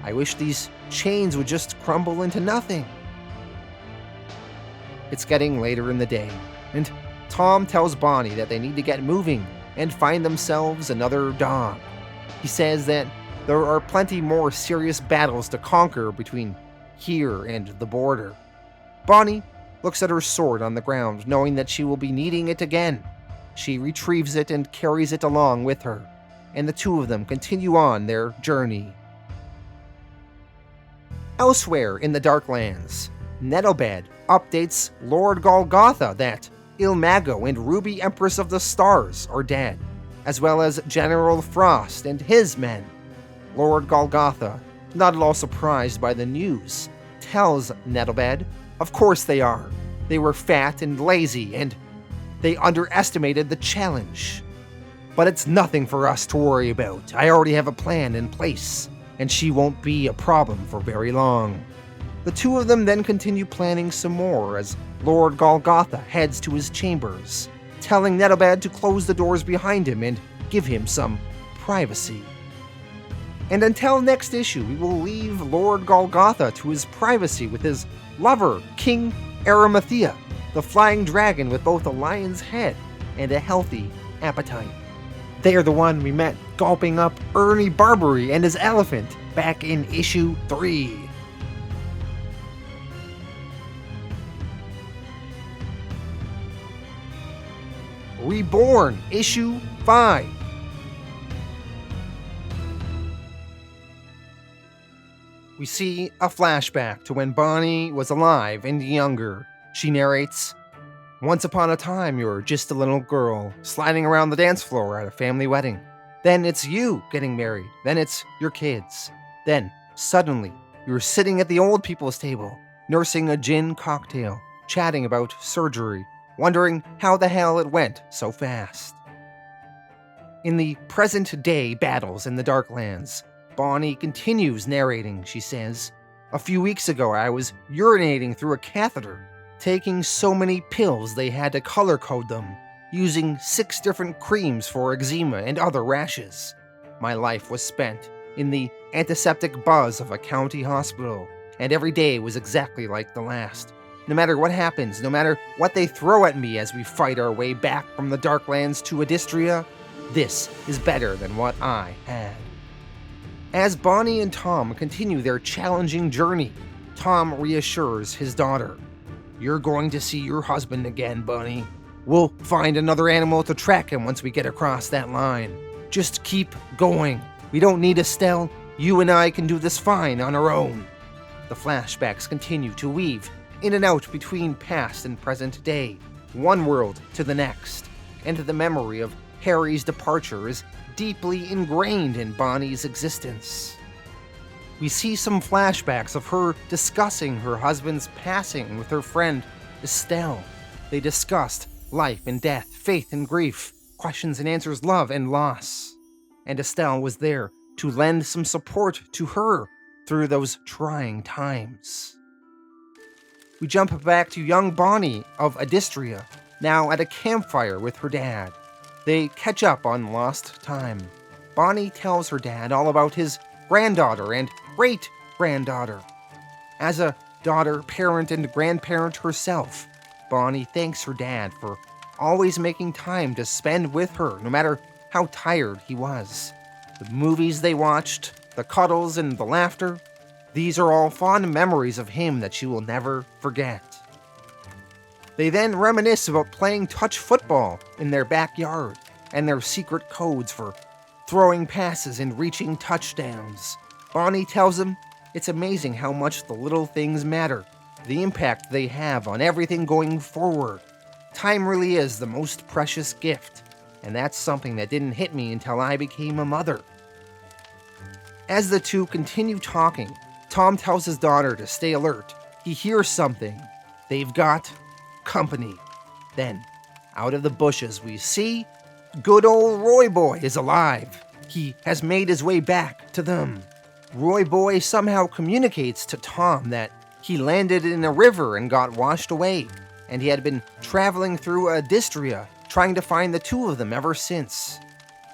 "I wish these chains would just crumble into nothing." It's getting later in the day, and Tom tells Bonnie that they need to get moving and find themselves another dog. He says that there are plenty more serious battles to conquer between here and the border. Bonnie looks at her sword on the ground, knowing that she will be needing it again. She retrieves it and carries it along with her, and the two of them continue on their journey. Elsewhere in the Darklands, Nettlebed updates Lord Golgotha that Ilmago and Ruby Empress of the Stars are dead, as well as General Frost and his men. Lord Golgotha, not at all surprised by the news, tells Nettlebed, of course they are. They were fat and lazy, and they underestimated the challenge. But it's nothing for us to worry about. I already have a plan in place, and she won't be a problem for very long. The two of them then continue planning some more as Lord Golgotha heads to his chambers, telling Nettlebed to close the doors behind him and give him some privacy. And until next issue, we will leave Lord Golgotha to his privacy with his lover, King Arimathea, the flying dragon with both a lion's head and a healthy appetite. They are the one we met gulping up Ernie Barbary and his elephant back in issue 3. Reborn, issue 5. We see a flashback to when Bonnie was alive and younger. She narrates, "Once upon a time, you were just a little girl, sliding around the dance floor at a family wedding. Then it's you getting married. Then it's your kids. Then, suddenly, you're sitting at the old people's table, nursing a gin cocktail, chatting about surgery, wondering how the hell it went so fast." In the present-day battles in the Darklands, Bonnie continues narrating. She says, "A few weeks ago, I was urinating through a catheter, taking so many pills they had to color-code them, using 6 different creams for eczema and other rashes. My life was spent in the antiseptic buzz of a county hospital, and every day was exactly like the last. No matter what happens, no matter what they throw at me as we fight our way back from the Darklands to Adistria, this is better than what I had." As Bonnie and Tom continue their challenging journey, Tom reassures his daughter, "You're going to see your husband again, Bonnie. We'll find another animal to track him once we get across that line. Just keep going. We don't need Estelle. You and I can do this fine on our own." The flashbacks continue to weave in and out between past and present day, one world to the next, and the memory of Harry's departure is deeply ingrained in Bonnie's existence. We see some flashbacks of her discussing her husband's passing with her friend Estelle. They discussed life and death, faith and grief, questions and answers, love and loss. And Estelle was there to lend some support to her through those trying times. We jump back to young Bonnie of Adistria, now at a campfire with her dad. They catch up on lost time. Bonnie tells her dad all about his granddaughter and great-granddaughter. As a daughter, parent, and grandparent herself, Bonnie thanks her dad for always making time to spend with her, no matter how tired he was. The movies they watched, the cuddles and the laughter, these are all fond memories of him that she will never forget. They then reminisce about playing touch football in their backyard and their secret codes for throwing passes and reaching touchdowns. Bonnie tells him it's amazing how much the little things matter, the impact they have on everything going forward. Time really is the most precious gift, and that's something that didn't hit me until I became a mother. As the two continue talking, Tom tells his daughter to stay alert. He hears something. They've got company. Then, out of the bushes, we see good old Roy Boy is alive. He has made his way back to them. Roy Boy somehow communicates to Tom that he landed in a river and got washed away, and he had been traveling through Adistria trying to find the two of them ever since.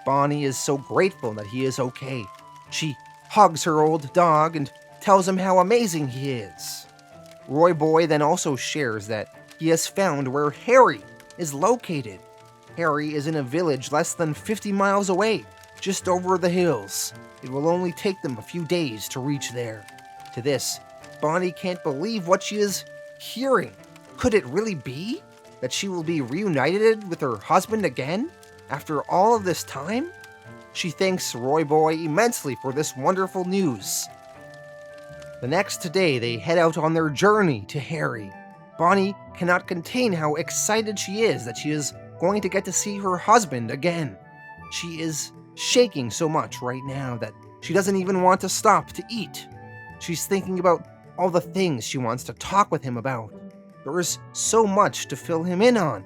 Bonnie is so grateful that he is okay. She hugs her old dog and tells him how amazing he is. Roy Boy then also shares that he has found where Harry is located. Harry is in a village less than 50 miles away, just over the hills. It will only take them a few days to reach there. To this, Bonnie can't believe what she is hearing. Could it really be that she will be reunited with her husband again after all of this time? She thanks Roy Boy immensely for this wonderful news. The next day, they head out on their journey to Harry. Bonnie cannot contain how excited she is that she is going to get to see her husband again. She is shaking so much right now that she doesn't even want to stop to eat. She's thinking about all the things she wants to talk with him about. There is so much to fill him in on.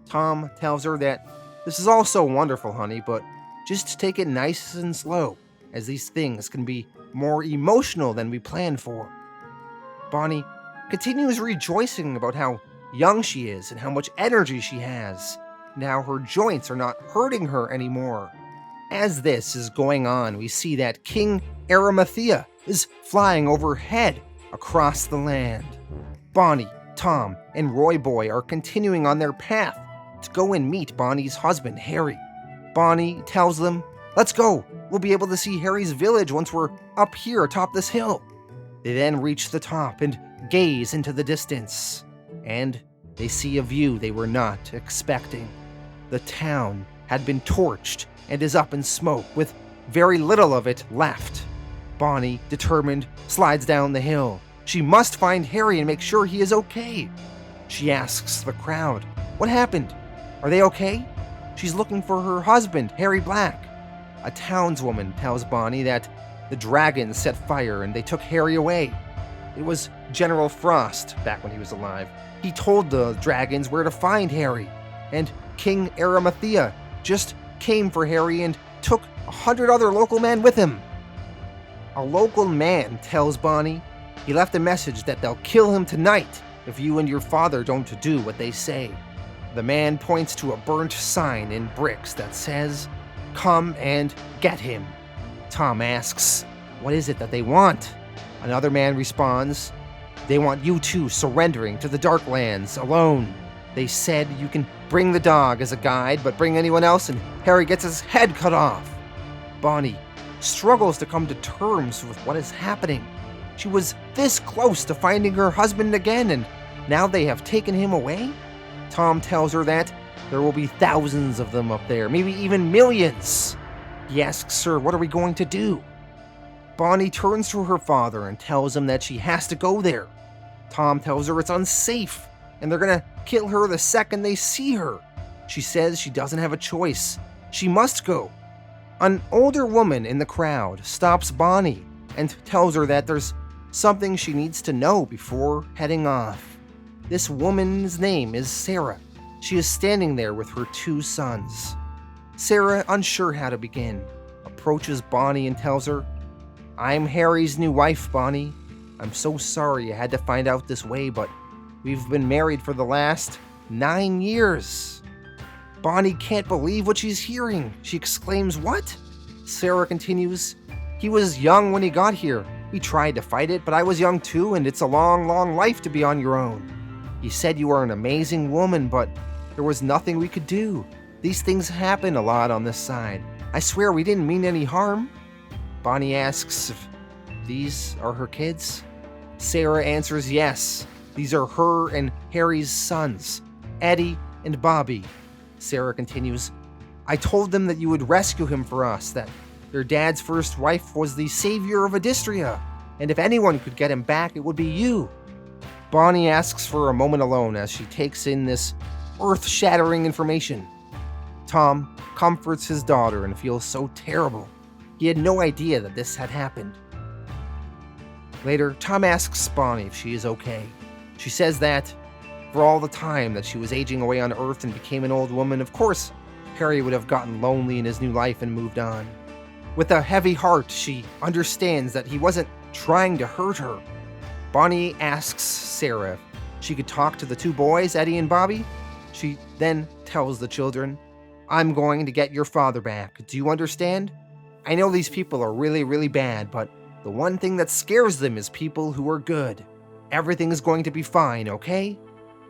Tom tells her that this is all so wonderful, honey, but just take it nice and slow, as these things can be more emotional than we planned for. Bonnie continues rejoicing about how young she is and how much energy she has. Now her joints are not hurting her anymore. As this is going on, we see that King Arimathea is flying overhead across the land. Bonnie, Tom, and Roy Boy are continuing on their path to go and meet Bonnie's husband, Harry. Bonnie tells them, "Let's go. We'll be able to see Harry's village once we're up here atop this hill." They then reach the top and gaze into the distance, and they see a view they were not expecting. The town had been torched and is up in smoke, with very little of it left. Bonnie, determined, slides down the hill. She must find Harry and make sure he is okay. She asks the crowd, "What happened? Are they okay?" She's looking for her husband, Harry Black. A townswoman tells Bonnie that the dragons set fire and they took Harry away. It was General Frost back when he was alive. He told the dragons where to find Harry, and King Arimathea just came for Harry and took 100 other local men with him. A local man tells Bonnie he left a message that they'll kill him tonight if you and your father don't do what they say. The man points to a burnt sign in bricks that says, "Come and get him." Tom asks, "What is it that they want?" Another man responds, "They want you two surrendering to the Darklands alone. They said you can bring the dog as a guide, but bring anyone else and Harry gets his head cut off." Bonnie struggles to come to terms with what is happening. She was this close to finding her husband again, and now they have taken him away? Tom tells her that there will be thousands of them up there, maybe even millions. He asks her, "What are we going to do?" Bonnie turns to her father and tells him that she has to go there. Tom tells her it's unsafe, and they're gonna kill her the second they see her. She says she doesn't have a choice. She must go. An older woman in the crowd stops Bonnie and tells her that there's something she needs to know before heading off. This woman's name is Sarah. She is standing there with her two sons. Sarah, unsure how to begin, approaches Bonnie and tells her, "I'm Harry's new wife, Bonnie. I'm so sorry I had to find out this way, but we've been married for the last 9 years." Bonnie can't believe what she's hearing. She exclaims, "What?" Sarah continues, "He was young when he got here. We tried to fight it, but I was young too, and it's a long, long life to be on your own. He said you are an amazing woman, but there was nothing we could do. These things happen a lot on this side. I swear we didn't mean any harm." Bonnie asks if these are her kids. Sarah answers yes. These are her and Harry's sons, Eddie and Bobby. Sarah continues, "I told them that you would rescue him for us, that their dad's first wife was the savior of Adistria, and if anyone could get him back, it would be you." Bonnie asks for a moment alone as she takes in this earth-shattering information. Tom comforts his daughter and feels so terrible. He had no idea that this had happened. Later, Tom asks Bonnie if she is okay. She says that, for all the time that she was aging away on Earth and became an old woman, of course, Harry would have gotten lonely in his new life and moved on. With a heavy heart, she understands that he wasn't trying to hurt her. Bonnie asks Sarah if she could talk to the two boys, Eddie and Bobby. She then tells the children, "I'm going to get your father back. Do you understand? I know these people are really, really bad, but the one thing that scares them is people who are good. Everything is going to be fine, okay?"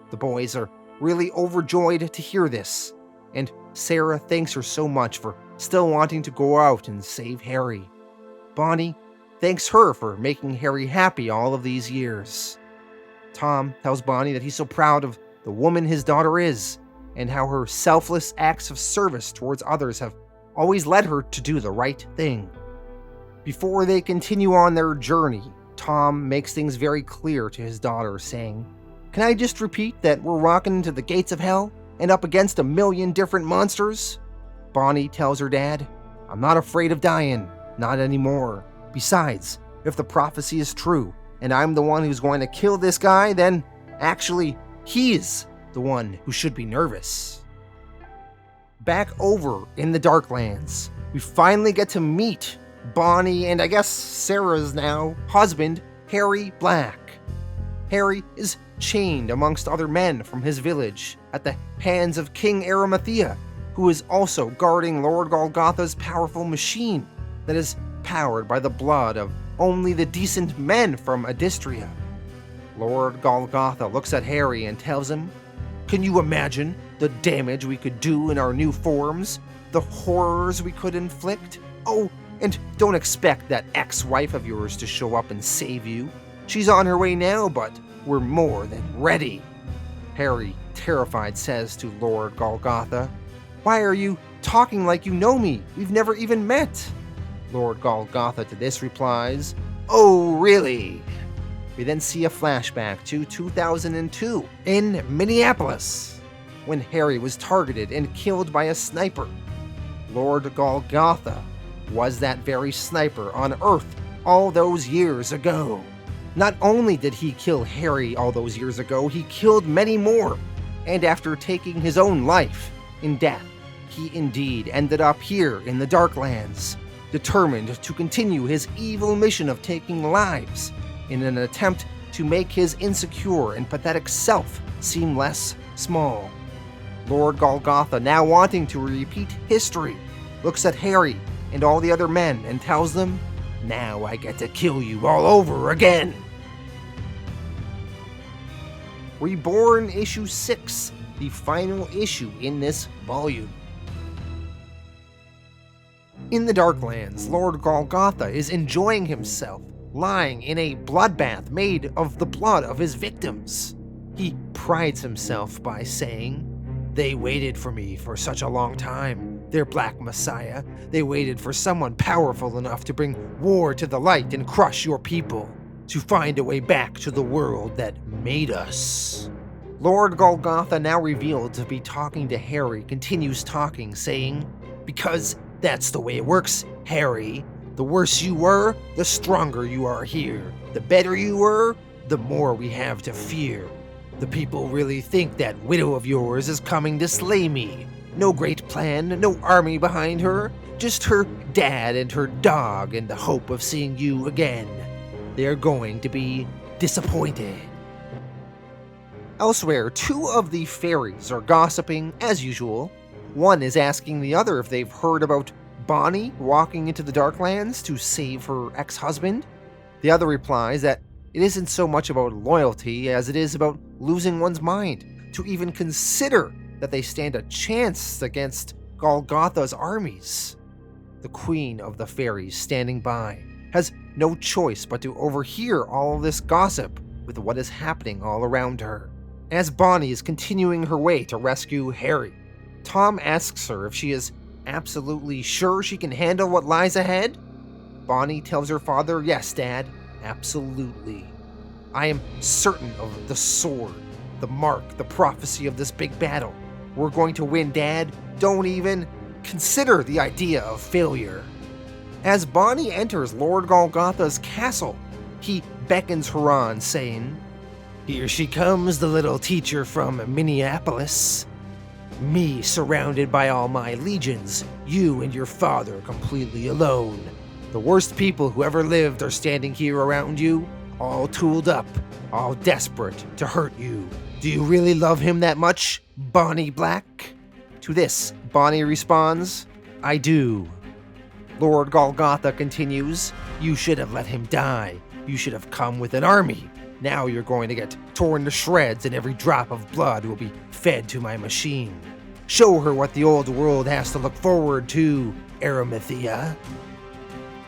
The boys are really overjoyed to hear this, and Sarah thanks her so much for still wanting to go out and save Harry. Bonnie thanks her for making Harry happy all of these years. Tom tells Bonnie that he's so proud of the woman his daughter is, and how her selfless acts of service towards others have always led her to do the right thing. Before they continue on their journey, Tom makes things very clear to his daughter, saying, "Can I just repeat that we're walking into the gates of hell and up against a million different monsters?" Bonnie tells her dad, "I'm not afraid of dying, not anymore. Besides, if the prophecy is true, and I'm the one who's going to kill this guy, then actually, he's the one who should be nervous." Back over in the Darklands, we finally get to meet Bonnie and I guess Sarah's now husband, Harry Black. Harry is chained amongst other men from his village at the hands of King Arimathea, who is also guarding Lord Golgotha's powerful machine that is powered by the blood of only the decent men from Adistria. Lord Golgotha looks at Harry and tells him, "Can you imagine the damage we could do in our new forms? The horrors we could inflict? Oh, and don't expect that ex-wife of yours to show up and save you. She's on her way now, but we're more than ready." Harry, terrified, says to Lord Golgotha, "Why are you talking like you know me? We've never even met." Lord Golgotha to this replies, "Oh, really?" We then see a flashback to 2002 in Minneapolis, when Harry was targeted and killed by a sniper. Lord Golgotha was that very sniper on Earth all those years ago. Not only did he kill Harry all those years ago, he killed many more, and after taking his own life in death, he indeed ended up here in the Darklands, determined to continue his evil mission of taking lives in an attempt to make his insecure and pathetic self seem less small. Lord Golgotha, now wanting to repeat history, looks at Harry and all the other men and tells them, "Now I get to kill you all over again." Reborn issue 6, the final issue in this volume. In the Darklands, Lord Golgotha is enjoying himself, lying in a bloodbath made of the blood of his victims. He prides himself by saying, "They waited for me for such a long time, their Black Messiah. They waited for someone powerful enough to bring war to the light and crush your people, to find a way back to the world that made us." Lord Golgotha, now revealed to be talking to Harry, continues talking, saying, "Because that's the way it works, Harry. The worse you were, the stronger you are here. The better you were, the more we have to fear. The people really think that widow of yours is coming to slay me. No great plan, no army behind her, just her dad and her dog in the hope of seeing you again. They're going to be disappointed." Elsewhere, two of the fairies are gossiping as usual. One is asking the other if they've heard about Bonnie walking into the Darklands to save her ex-husband. The other replies that it isn't so much about loyalty as it is about losing one's mind to even consider that they stand a chance against Golgotha's armies. The Queen of the Fairies, standing by, has no choice but to overhear all of this gossip with what is happening all around her. As Bonnie is continuing her way to rescue Harry, Tom asks her if she is absolutely sure she can handle what lies ahead. Bonnie tells her father, "Yes, Dad, absolutely. I am certain of the sword, the mark, the prophecy of this big battle. We're going to win, Dad. Don't even consider the idea of failure." As Bonnie enters Lord Golgotha's castle, he beckons her on, saying, "Here she comes, the little teacher from Minneapolis." Me surrounded by all my legions, you and your father completely alone. The worst people who ever lived are standing here around you, all tooled up, all desperate to hurt you. Do you really love him that much, Bonnie Black? To this, Bonnie responds, I do. Lord Golgotha continues, you should have let him die. You should have come with an army. Now you're going to get torn to shreds and every drop of blood will be fed to my machine. Show her what the old world has to look forward to, Arimathea.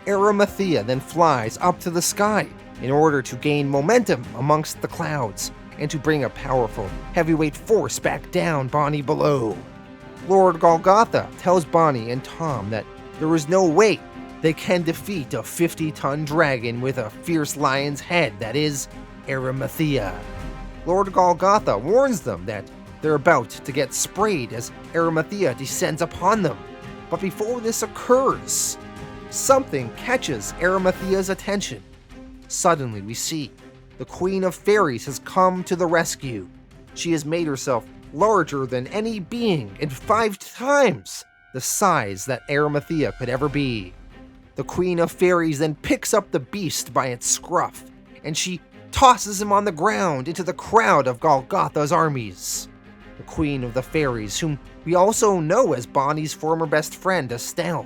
Arimathea then flies up to the sky in order to gain momentum amongst the clouds and to bring a powerful, heavyweight force back down Bonnie below. Lord Golgotha tells Bonnie and Tom that there is no way they can defeat a 50-ton dragon with a fierce lion's head that is Arimathea. Lord Golgotha warns them that they're about to get sprayed as Arimathea descends upon them. But before this occurs, something catches Arimathea's attention. Suddenly we see the Queen of Fairies has come to the rescue. She has made herself larger than any being and 5 times the size that Arimathea could ever be. The Queen of Fairies then picks up the beast by its scruff, and she tosses him on the ground into the crowd of Golgotha's armies. The Queen of the Fairies, whom we also know as Bonnie's former best friend Estelle,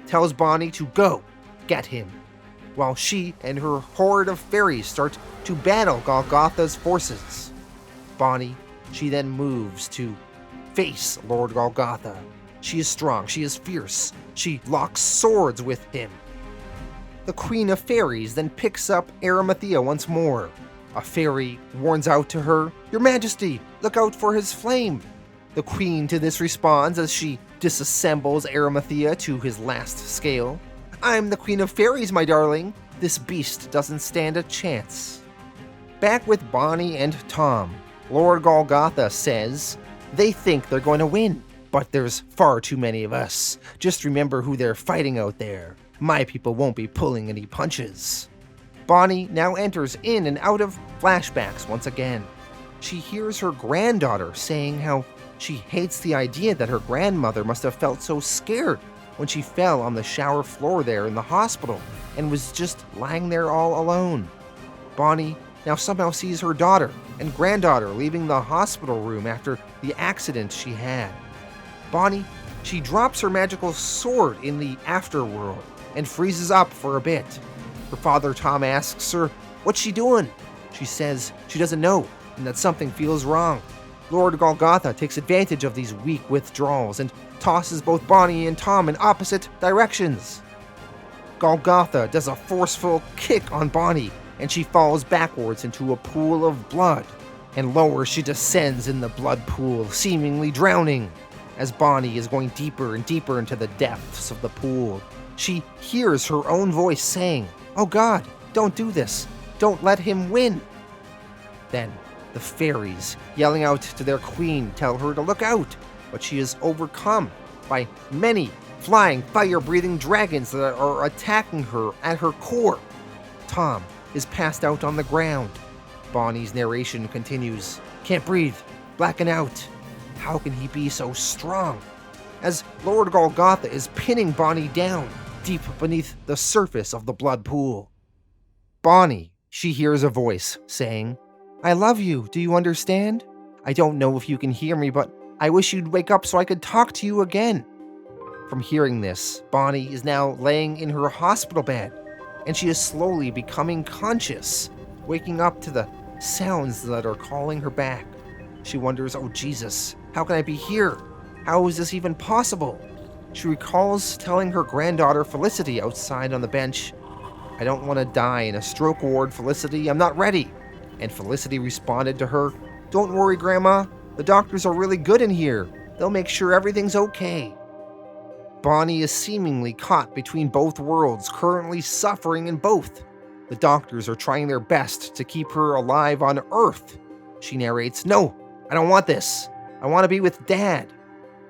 tells Bonnie to go get him, while she and her horde of fairies start to battle Golgotha's forces. Bonnie, she then moves to face Lord Golgotha. She is strong, she is fierce, she locks swords with him. The Queen of Fairies then picks up Arimathea once more. A fairy warns out to her, Your Majesty, look out for his flame. The Queen to this responds as she disassembles Arimathea to his last scale. I'm the Queen of Fairies, my darling. This beast doesn't stand a chance. Back with Bonnie and Tom, Lord Golgotha says they think they're going to win, but there's far too many of us. Just remember who they're fighting out there. My people won't be pulling any punches. Bonnie now enters in and out of flashbacks once again. She hears her granddaughter saying how she hates the idea that her grandmother must have felt so scared when she fell on the shower floor there in the hospital and was just lying there all alone. Bonnie now somehow sees her daughter and granddaughter leaving the hospital room after the accident she had. Bonnie, she drops her magical sword in the afterworld and freezes up for a bit. Her father Tom asks her, what's she doing? She says she doesn't know and that something feels wrong. Lord Golgotha takes advantage of these weak withdrawals and tosses both Bonnie and Tom in opposite directions. Golgotha does a forceful kick on Bonnie and she falls backwards into a pool of blood, and lower she descends in the blood pool, seemingly drowning. As Bonnie is going deeper and deeper into the depths of the pool, she hears her own voice saying, Oh God, don't do this. Don't let him win. Then the fairies, yelling out to their queen, tell her to look out, but she is overcome by many flying, fire-breathing dragons that are attacking her at her core. Tom is passed out on the ground. Bonnie's narration continues, Can't breathe, blacking out. How can he be so strong? As Lord Golgotha is pinning Bonnie down deep beneath the surface of the blood pool. Bonnie, she hears a voice saying, I love you, do you understand? I don't know if you can hear me, but I wish you'd wake up so I could talk to you again. From hearing this, Bonnie is now laying in her hospital bed, and she is slowly becoming conscious, waking up to the sounds that are calling her back. She wonders, oh Jesus, how can I be here? How is this even possible? She recalls telling her granddaughter Felicity outside on the bench, I don't want to die in a stroke ward, Felicity, I'm not ready. And Felicity responded to her, Don't worry, Grandma, the doctors are really good in here. They'll make sure everything's okay. Bonnie is seemingly caught between both worlds, currently suffering in both. The doctors are trying their best to keep her alive on Earth. She narrates, No, I don't want this. I want to be with Dad.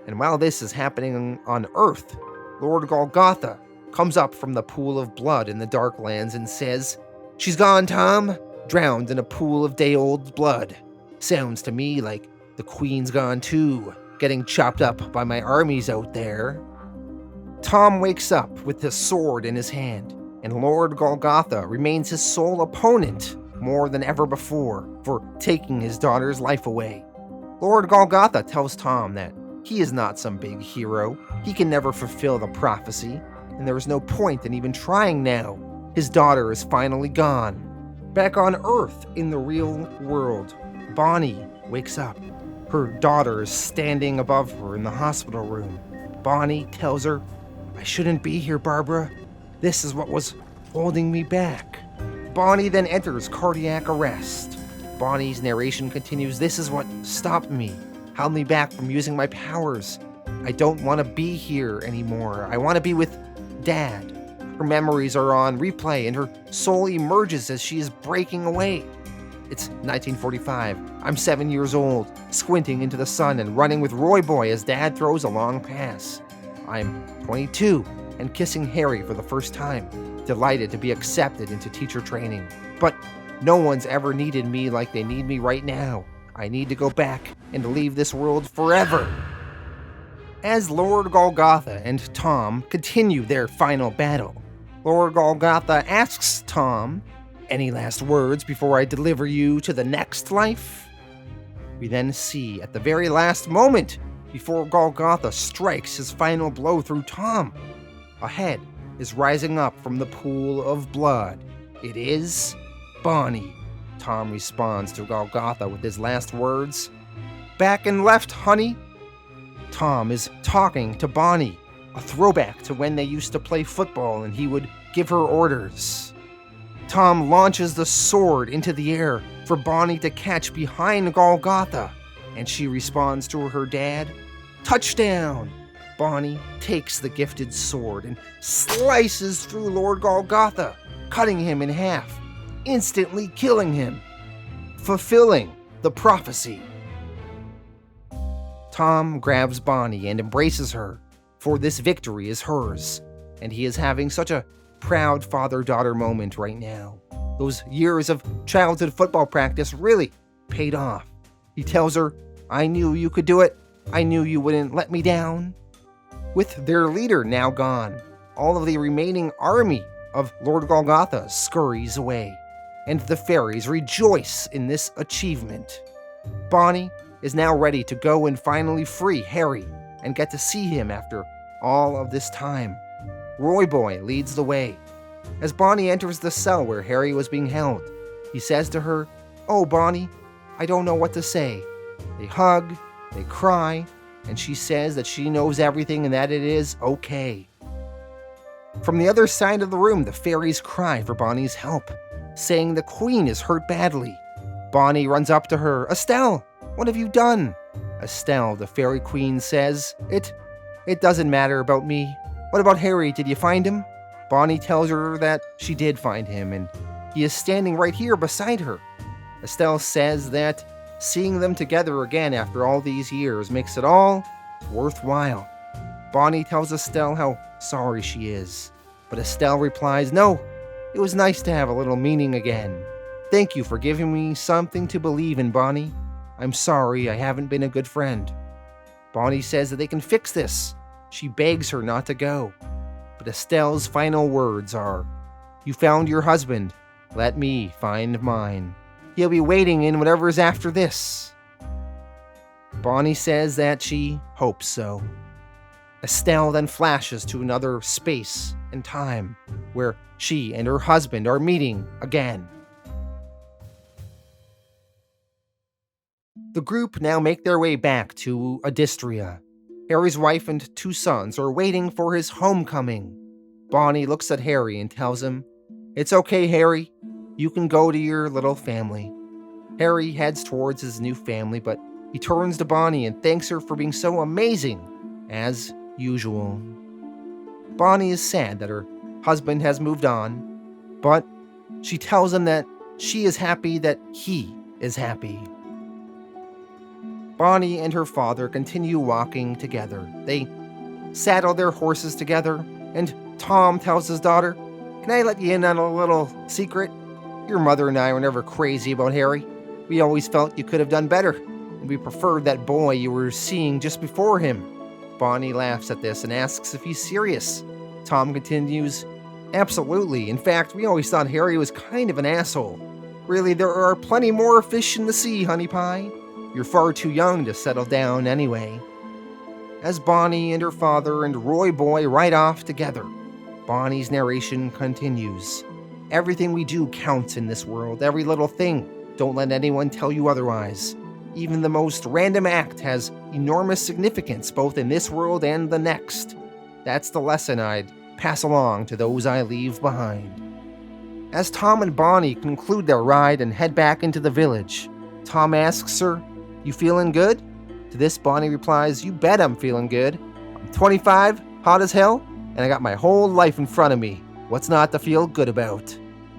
And while this is happening on Earth, Lord Golgotha comes up from the pool of blood in the Darklands and says, She's gone, Tom, drowned in a pool of day-old blood. Sounds to me like the Queen's gone too. getting chopped up by my armies out there. Tom wakes up with his sword in his hand, and Lord Golgotha remains his sole opponent more than ever before for taking his daughter's life away. Lord Golgotha tells Tom that he is not some big hero, he can never fulfill the prophecy, and there is no point in even trying now. His daughter is finally gone. Back on Earth, in the real world, Bonnie wakes up. Her daughter is standing above her in the hospital room. Bonnie tells her, "I shouldn't be here, Barbara. This is what was holding me back." Bonnie then enters cardiac arrest. Bonnie's narration continues, "This is what stopped me, held me back from using my powers. I don't want to be here anymore. I want to be with Dad." Her memories are on replay and her soul emerges as she is breaking away. It's 1945. I'm 7 years old, squinting into the sun and running with Roy Boy as Dad throws a long pass. I'm 22 and kissing Harry for the first time, delighted to be accepted into teacher training. But no one's ever needed me like they need me right now. I need to go back and leave this world forever. As Lord Golgotha and Tom continue their final battle, Lord Golgotha asks Tom, "Any last words before I deliver you to the next life?" We then see at the very last moment, before Golgotha strikes his final blow through Tom, a head is rising up from the pool of blood. It is Bonnie. Tom responds to Golgotha with his last words, "Back and left, honey." Tom is talking to Bonnie, a throwback to when they used to play football and he would give her orders. Tom launches the sword into the air for Bonnie to catch behind Golgotha, and she responds to her dad, "Touchdown!" Bonnie takes the gifted sword and slices through Lord Golgotha, cutting him in half, instantly killing him, fulfilling the prophecy. Tom grabs Bonnie and embraces her, for this victory is hers, and he is having such a proud father-daughter moment right now. Those years of childhood football practice really paid off. He tells her, "I knew you could do it. I knew you wouldn't let me down." With their leader now gone, all of the remaining army of Lord Golgotha scurries away, and the fairies rejoice in this achievement. Bonnie is now ready to go and finally free Harry and get to see him after all of this time. Roy Boy leads the way. As Bonnie enters the cell where Harry was being held, he says to her, "Oh, Bonnie, I don't know what to say." They hug, they cry, and she says that she knows everything and that it is okay. From the other side of the room, the fairies cry for Bonnie's help, saying the queen is hurt badly. Bonnie runs up to her. "Estelle, what have you done?" Estelle, the fairy queen, says, It doesn't matter about me. What about Harry? Did you find him?" Bonnie tells her that she did find him, and he is standing right here beside her. Estelle says that seeing them together again after all these years makes it all worthwhile. Bonnie tells Estelle how sorry she is, but Estelle replies, "No, it was nice to have a little meaning again. Thank you for giving me something to believe in, Bonnie. I'm sorry I haven't been a good friend." Bonnie says that they can fix this. She begs her not to go. But Estelle's final words are, "You found your husband. Let me find mine. He'll be waiting in whatever's after this." Bonnie says that she hopes so. Estelle then flashes to another space and time where she and her husband are meeting again. The group now make their way back to Adistria. Harry's wife and 2 sons are waiting for his homecoming. Bonnie looks at Harry and tells him, "It's okay, Harry. You can go to your little family." Harry heads towards his new family, but he turns to Bonnie and thanks her for being so amazing, as usual. Bonnie is sad that her husband has moved on, but she tells him that she is happy that he is happy. Bonnie and her father continue walking together. They saddle their horses together, and Tom tells his daughter, "Can I let you in on a little secret? Your mother and I were never crazy about Harry. We always felt you could have done better, and We preferred that boy you were seeing just before him. Bonnie laughs at this and asks if he's serious. Tom continues, absolutely. In fact, we always thought Harry was kind of an asshole. Really, there are plenty more fish in the sea, honey pie. You're far too young to settle down anyway. As Bonnie and her father and Roy Boy ride off together, Bonnie's narration continues. Everything we do counts in this world, every little thing. Don't let anyone tell you otherwise. Even the most random act has enormous significance both in this world and the next. That's the lesson I'd pass along to those I leave behind. As Tom and Bonnie conclude their ride and head back into the village, Tom asks her, you feeling good? To this, Bonnie replies, you bet I'm feeling good. I'm 25, hot as hell, and I got my whole life in front of me. What's not to feel good about?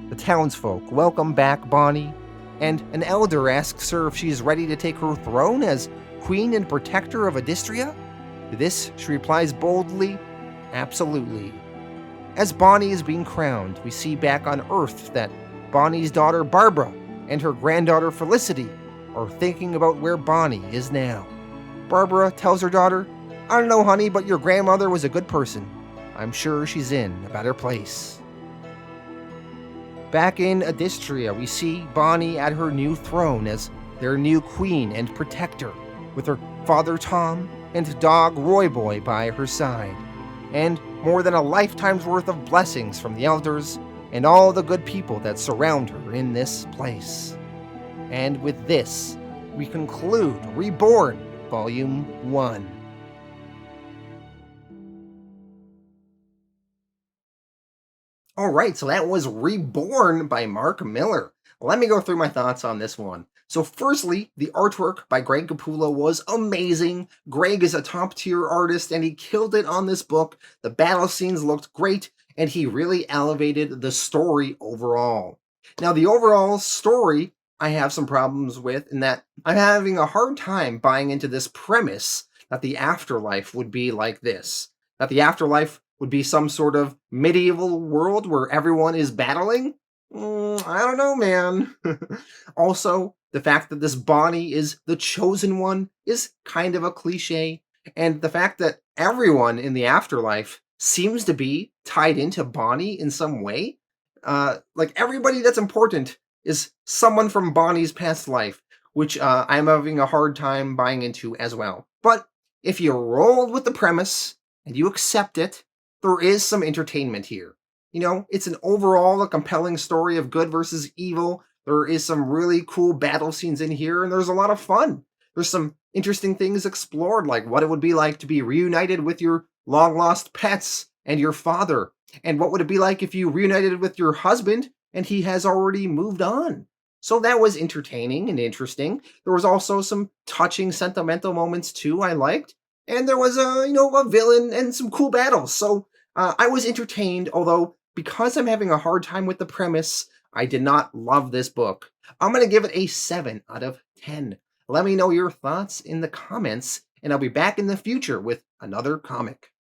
The townsfolk welcome back Bonnie, and an elder asks her if she's ready to take her throne as queen and protector of Adistria. To this, she replies boldly, absolutely. As Bonnie is being crowned, we see back on Earth that Bonnie's daughter Barbara and her granddaughter Felicity are thinking about where Bonnie is now. Barbara tells her daughter, I don't know, honey, but your grandmother was a good person. I'm sure she's in a better place. Back in Adistria, we see Bonnie at her new throne as their new queen and protector, with her father Tom and dog Roy Boy by her side, and more than a lifetime's worth of blessings from the elders and all the good people that surround her in this place. And with this, we conclude Reborn, Volume 1. Alright, so that was Reborn by Mark Millar. Let me go through my thoughts on this one. So firstly, the artwork by Greg Capullo was amazing. Greg is a top-tier artist, and he killed it on this book. The battle scenes looked great, and he really elevated the story overall. Now, the overall story I have some problems with, in that I'm having a hard time buying into this premise that the afterlife would be like this. That the afterlife would be some sort of medieval world where everyone is battling? I don't know, man. Also, the fact that this Bonnie is the chosen one is kind of a cliche, and the fact that everyone in the afterlife seems to be tied into Bonnie in some way. Like everybody that's important is someone from Bonnie's past life, which I'm having a hard time buying into as well. But if you roll with the premise and you accept it, there is some entertainment here. You know, it's an overall a compelling story of good versus evil. There is some really cool battle scenes in here, and there's a lot of fun. There's some interesting things explored, like what it would be like to be reunited with your long-lost pets and your father. And what would it be like if you reunited with your husband and he has already moved on? So that was entertaining and interesting. There was also some touching, sentimental moments too I liked. And there was a villain and some cool battles. So I was entertained, although because I'm having a hard time with the premise, I did not love this book. I'm going to give it a 7 out of 10. Let me know your thoughts in the comments, and I'll be back in the future with another comic.